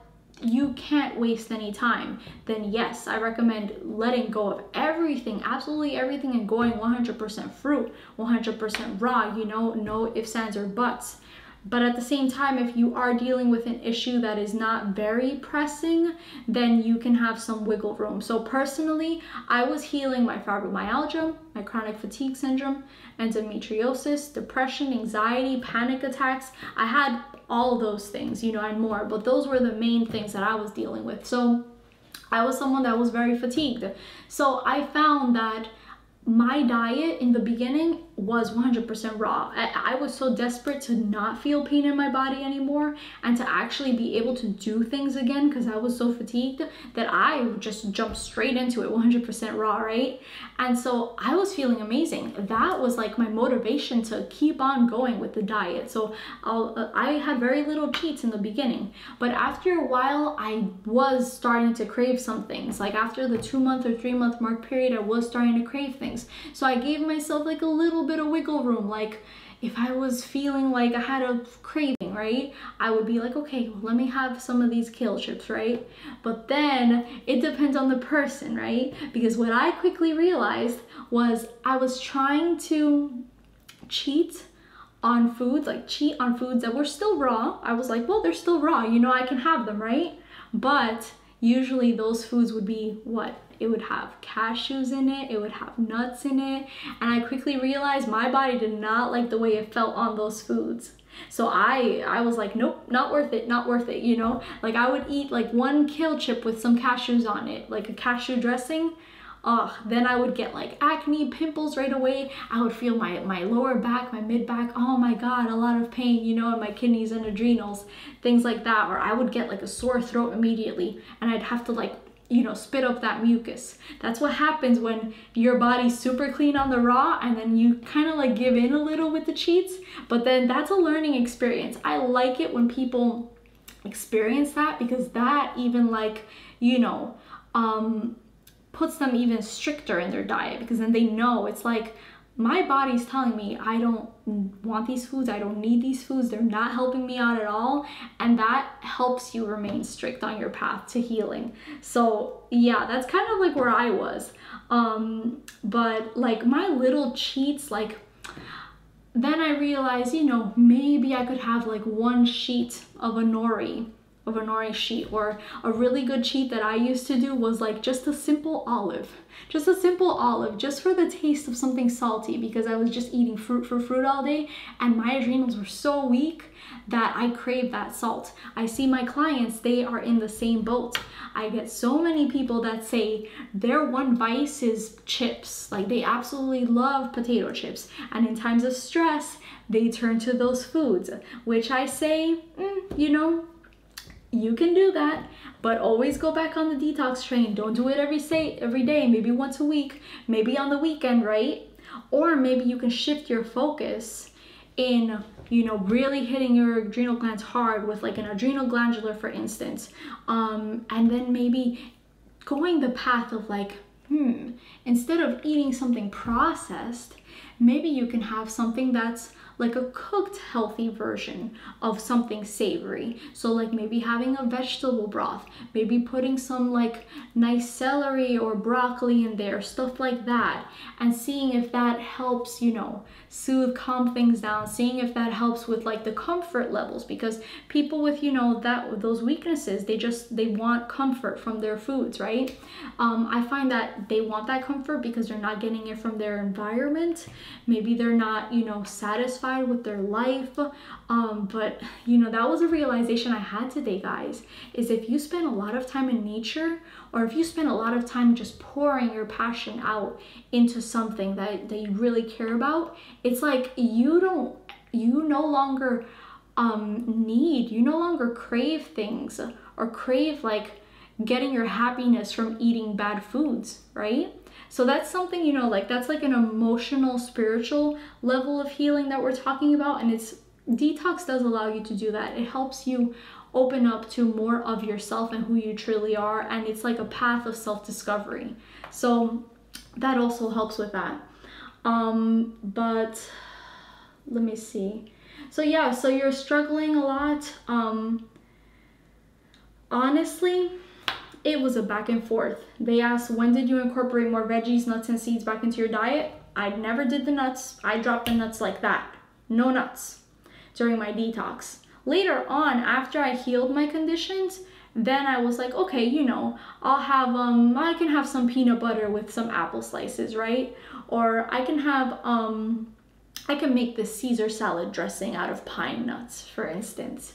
you can't waste any time, then yes, I recommend letting go of everything, absolutely everything, and going 100% fruit, 100% raw, you know, no ifs, ands, or buts. But at the same time, if you are dealing with an issue that is not very pressing, then you can have some wiggle room. So personally, I was healing my fibromyalgia, my chronic fatigue syndrome, endometriosis, depression, anxiety, panic attacks. I had all those things, you know, and more, but those were the main things that I was dealing with. So I was someone that was very fatigued. So I found that my diet in the beginning was 100% raw. I was so desperate to not feel pain in my body anymore and to actually be able to do things again, because I was so fatigued, that I just jumped straight into it 100% raw, right? And so I was feeling amazing. That was like my motivation to keep on going with the diet. So I had very little cheats in the beginning, but after a while I was starting to crave some things. Like after the 2-month or 3-month mark period, I was starting to crave things. So I gave myself like a little bit of wiggle room. Like if I was feeling like I had a craving, right, I would be like, okay, well, let me have some of these kale chips, right? But then it depends on the person, right? Because what I quickly realized was I was trying to cheat on foods, like cheat on foods that were still raw. I was like, well, they're still raw, you know, I can have them, right? But usually those foods would be what? It would have cashews in it, it would have nuts in it, and I quickly realized my body did not like the way it felt on those foods. So I was like, nope, not worth it, not worth it, you know? Like I would eat like one kale chip with some cashews on it, like a cashew dressing. Then I would get like acne, pimples right away. I would feel my lower back, my mid back, oh my God, a lot of pain, you know, in my kidneys and adrenals, things like that. Or I would get like a sore throat immediately, and I'd have to like, you know, spit up that mucus. That's what happens when your body's super clean on the raw and then you kind of like give in a little with the cheats. But then that's a learning experience. I like it when people experience that, because that even like, you know, puts them even stricter in their diet, because then they know it's like, my body's telling me I don't want these foods, I don't need these foods, they're not helping me out at all, and that helps you remain strict on your path to healing. So yeah, that's kind of like where I was. But like my little cheats, like then I realized, you know, maybe I could have like one sheet of a nori sheet, or a really good cheat that I used to do was like just a simple olive, just for the taste of something salty, because I was just eating fruit for fruit all day and my adrenals were so weak that I crave that salt. I see my clients, they are in the same boat. I get so many people that say their one vice is chips. Like they absolutely love potato chips, and in times of stress they turn to those foods, which I say, you know, you can do that, but always go back on the detox train. Don't do it every day, maybe once a week, maybe on the weekend, right? Or maybe you can shift your focus in, you know, really hitting your adrenal glands hard with like an adrenal glandular, for instance, and then maybe going the path of like, instead of eating something processed, maybe you can have something that's like a cooked healthy version of something savory. So like maybe having a vegetable broth, maybe putting some like nice celery or broccoli in there, stuff like that, and seeing if that helps, you know, soothe, calm things down, seeing if that helps with like the comfort levels, because people with, you know, those weaknesses, they want comfort from their foods, right? I find that they want that comfort because they're not getting it from their environment. Maybe they're not, you know, satisfied with their life. But you know, that was a realization I had today, guys, is if you spend a lot of time in nature, or if you spend a lot of time just pouring your passion out into something that you really care about, it's like you no longer crave things, or crave like getting your happiness from eating bad foods, right? So that's something, you know, like that's like an emotional, spiritual level of healing that we're talking about. And detox does allow you to do that. It helps you open up to more of yourself and who you truly are. And it's like a path of self-discovery. So that also helps with that. But let me see. So yeah, so you're struggling a lot. Honestly, it was a back and forth. They asked, when did you incorporate more veggies, nuts, and seeds back into your diet? I never did the nuts. I dropped the nuts like that. No nuts during my detox. Later on, after I healed my conditions, then I was like, okay, you know, I'll have, I can have some peanut butter with some apple slices, right? Or I can have, I can make this Caesar salad dressing out of pine nuts, for instance.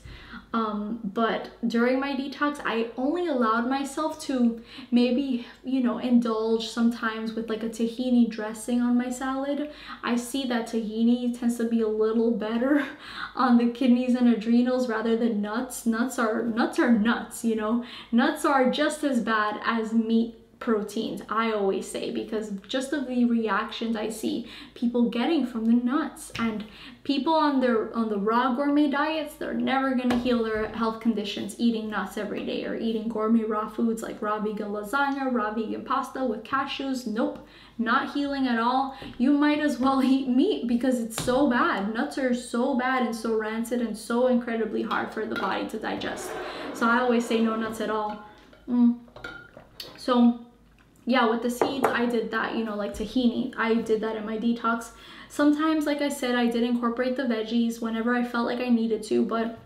But during my detox, I only allowed myself to maybe, you know, indulge sometimes with like a tahini dressing on my salad. I see that tahini tends to be a little better on the kidneys and adrenals rather than nuts. Nuts are nuts, you know. Nuts are just as bad as meat proteins, I always say, because just of the reactions I see people getting from the nuts. And people on the raw gourmet diets, they're never going to heal their health conditions eating nuts every day, or eating gourmet raw foods like raw vegan lasagna, raw vegan pasta with cashews. Nope, not healing at all. You might as well eat meat because it's so bad. Nuts are so bad and so rancid and so incredibly hard for the body to digest. So I always say no nuts at all. So yeah, with the seeds, I did that, you know, like tahini, I did that in my detox. Sometimes, like I said, I did incorporate the veggies whenever I felt like I needed to, but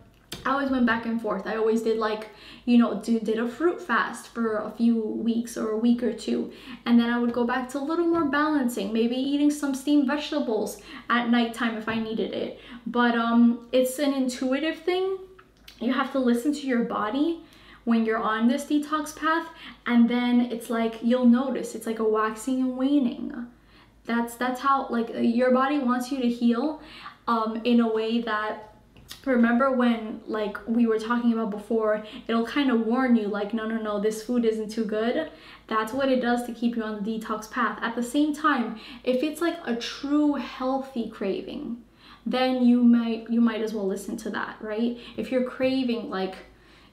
I always went back and forth. I always did like, you know, did a fruit fast for a few weeks or a week or two. And then I would go back to a little more balancing, maybe eating some steamed vegetables at nighttime if I needed it. But it's an intuitive thing. You have to listen to your body when you're on this detox path, and then it's like you'll notice it's like a waxing and waning. That's how, like, your body wants you to heal in a way that, remember when, like we were talking about before, it'll kind of warn you like, no, this food isn't too good. That's what it does to keep you on the detox path. At the same time, if it's like a true healthy craving, then you might as well listen to that, right? If you're craving like,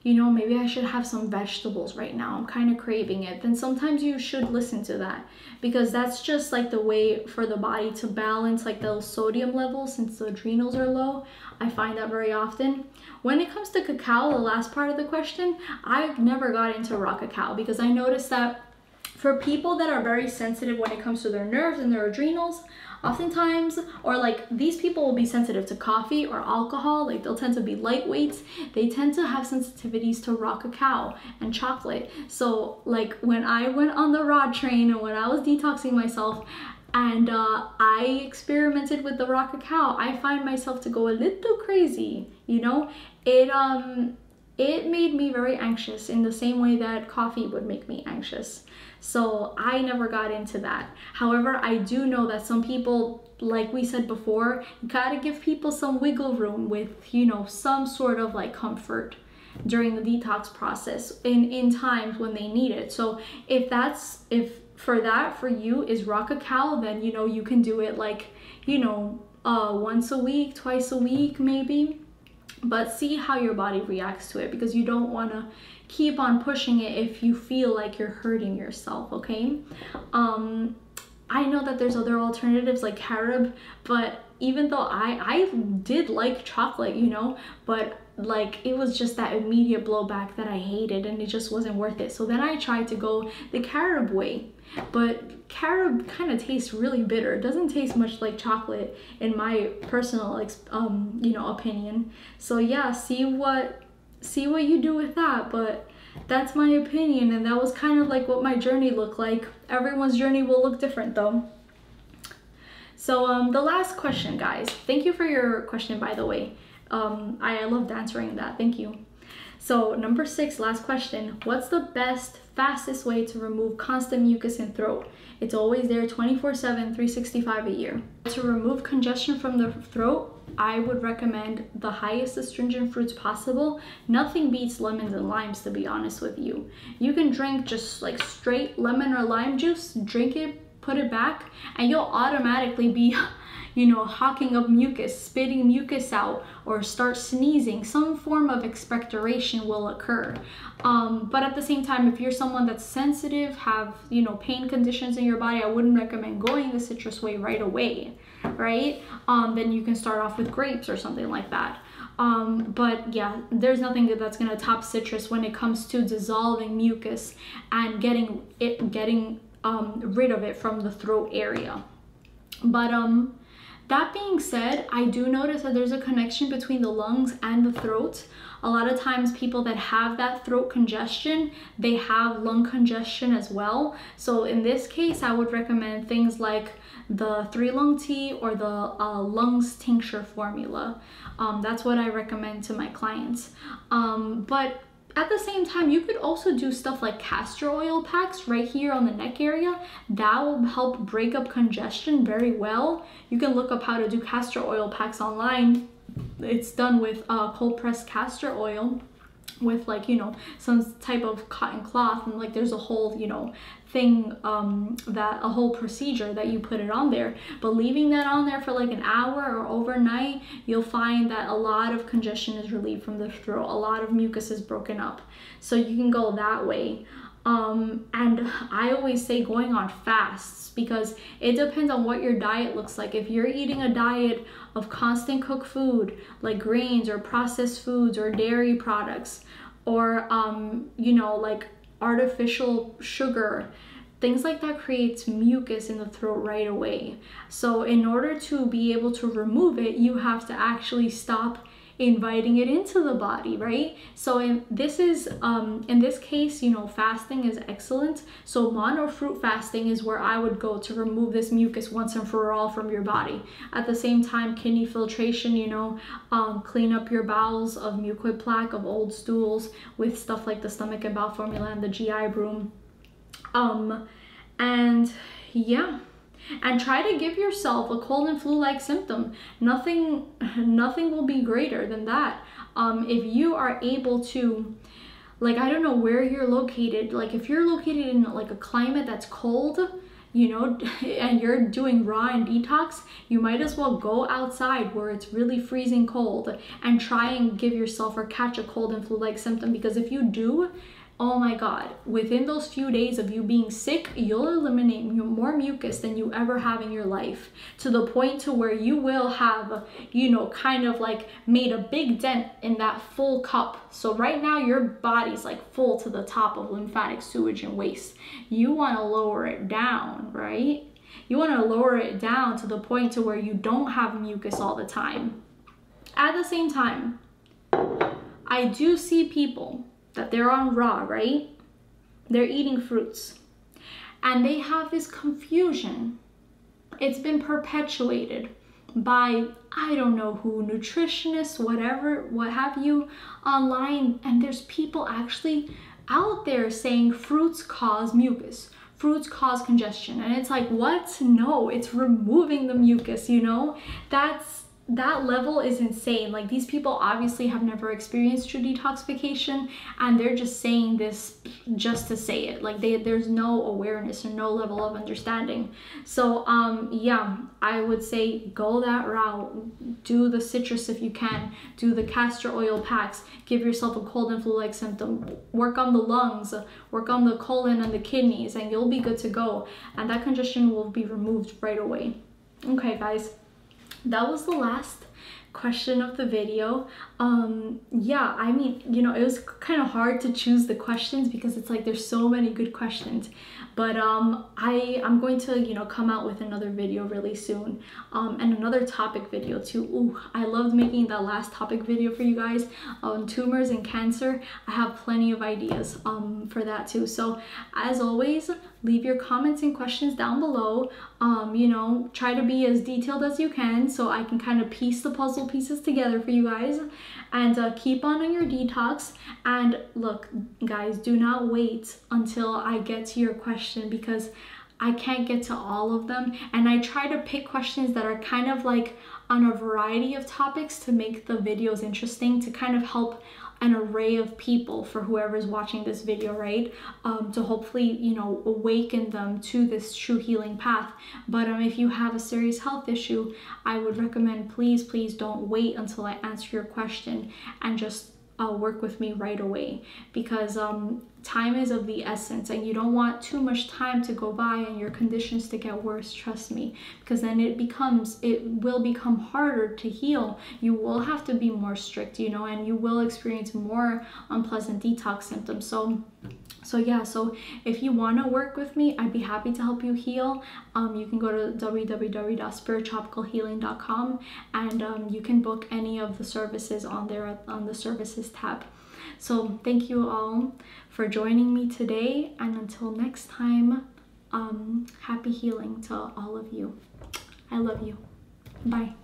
you know, maybe I should have some vegetables right now, I'm kind of craving it, then sometimes you should listen to that, because that's just like the way for the body to balance like those sodium levels since the adrenals are low. I find that very often. When it comes to cacao, the last part of the question, I've never got into raw cacao because I noticed that for people that are very sensitive when it comes to their nerves and their adrenals, oftentimes, or like these people will be sensitive to coffee or alcohol, like they'll tend to be lightweights, they tend to have sensitivities to raw cacao and chocolate. So like when I went on the raw train and when I was detoxing myself and I experimented with the raw cacao, I find myself to go a little crazy, you know. It made me very anxious in the same way that coffee would make me anxious. So I never got into that. However, I do know that some people, like we said before, you gotta give people some wiggle room with, you know, some sort of like comfort during the detox process in times when they need it. So if for you is raw cacao, then, you know, you can do it like, you know, once a week, twice a week maybe, but see how your body reacts to it, because you don't want to keep on pushing it if you feel like you're hurting yourself, okay? I know that there's other alternatives like carob, but even though I did like chocolate, you know, but like it was just that immediate blowback that I hated, and it just wasn't worth it. So then I tried to go the carob way, but carob kind of tastes really bitter. It doesn't taste much like chocolate in my personal you know, opinion. So yeah, see what you do with that, but that's my opinion, and that was kind of like what my journey looked like. Everyone's journey will look different though. So the last question, guys, thank you for your question, by the way. I loved answering that, thank you. So number 6, last question, what's the best, fastest way to remove constant mucus in throat? It's always there 24/7, 365 a year. To remove congestion from the throat, I would recommend the highest astringent fruits possible. Nothing beats lemons and limes, to be honest with you. You can drink just like straight lemon or lime juice, drink it, put it back, and you'll automatically be, you know, hawking up mucus, spitting mucus out, or start sneezing. Some form of expectoration will occur. But at the same time, if you're someone that's sensitive, have, you know, pain conditions in your body, I wouldn't recommend going the citrus way right away, right? Then you can start off with grapes or something like that. But yeah, there's nothing that's gonna top citrus when it comes to dissolving mucus and getting rid of it from the throat area. But that being said, I do notice that there's a connection between the lungs and the throat. A lot of times people that have that throat congestion, they have lung congestion as well. So in this case, I would recommend things like the 3-lung tea or the lungs tincture formula. That's what I recommend to my clients. But at the same time, you could also do stuff like castor oil packs right here on the neck area. That will help break up congestion very well. You can look up how to do castor oil packs online. It's done with cold pressed castor oil with, like, you know, some type of cotton cloth, and like there's a whole, you know, thing, a whole procedure that you put it on there. But leaving that on there for like an hour or overnight, you'll find that a lot of congestion is relieved from the throat, a lot of mucus is broken up. So you can go that way. And I always say going on fasts, because it depends on what your diet looks like. If you're eating a diet of constant cooked food like grains or processed foods or dairy products, or you know, like artificial sugar, things like that creates mucus in the throat right away. So in order to be able to remove it, you have to actually stop inviting it into the body, right? So in this case, you know, fasting is excellent. So mono fruit fasting is where I would go to remove this mucus once and for all from your body. At the same time, kidney filtration, you know, clean up your bowels of mucoid plaque, of old stools, with stuff like the stomach and bowel formula and the GI broom. And yeah, and try to give yourself a cold and flu-like symptom. Nothing will be greater than that. If you are able to, like, I don't know where you're located, like if you're located in like a climate that's cold, you know, and you're doing raw and detox, you might as well go outside where it's really freezing cold and try and give yourself or catch a cold and flu-like symptom. Because if you do, oh my God, within those few days of you being sick, you'll eliminate more mucus than you ever have in your life, to the point to where you will have, you know, kind of like made a big dent in that full cup. So right now your body's like full to the top of lymphatic sewage and waste. You want to lower it down, right? You want to lower it down to the point to where you don't have mucus all the time. At the same time, I do see people that they're on raw, right? They're eating fruits and they have this confusion. It's been perpetuated by, I don't know who, nutritionists, whatever, what have you, online. And there's people actually out there saying fruits cause mucus, fruits cause congestion. And it's like, what? No, it's removing the mucus, you know? That's that level is insane. Like, these people obviously have never experienced true detoxification, and they're just saying this just to say it. Like, there's no awareness or no level of understanding. So yeah, I would say go that route. Do the citrus if you can, do the castor oil packs, give yourself a cold and flu-like symptom, work on the lungs, work on the colon and the kidneys, and you'll be good to go, and that congestion will be removed right away. Okay guys, that was the last question of the video. Yeah, I mean, you know, it was kind of hard to choose the questions because it's like there's so many good questions, but I'm going to, you know, come out with another video really soon, and another topic video too. Ooh, I loved making that last topic video for you guys on tumors and cancer. I have plenty of ideas for that too. So as always, leave your comments and questions down below. You know, try to be as detailed as you can so I can kind of piece the puzzle pieces together for you guys, and keep on your detox. And look guys, do not wait until I get to your question, because I can't get to all of them, and I try to pick questions that are kind of like on a variety of topics to make the videos interesting, to kind of help an array of people for whoever's watching this video, right? To hopefully, you know, awaken them to this true healing path. But if you have a serious health issue, I would recommend please don't wait until I answer your question, and just work with me right away, because time is of the essence, and you don't want too much time to go by and your conditions to get worse, trust me, because then it will become harder to heal. You will have to be more strict, you know, and you will experience more unpleasant detox symptoms. So yeah, so if you want to work with me, I'd be happy to help you heal. You can go to www.spiritropicalhealing.com, and you can book any of the services on there on the services tab. So thank you all for joining me today, and until next time, happy healing to all of you. I love you. Bye.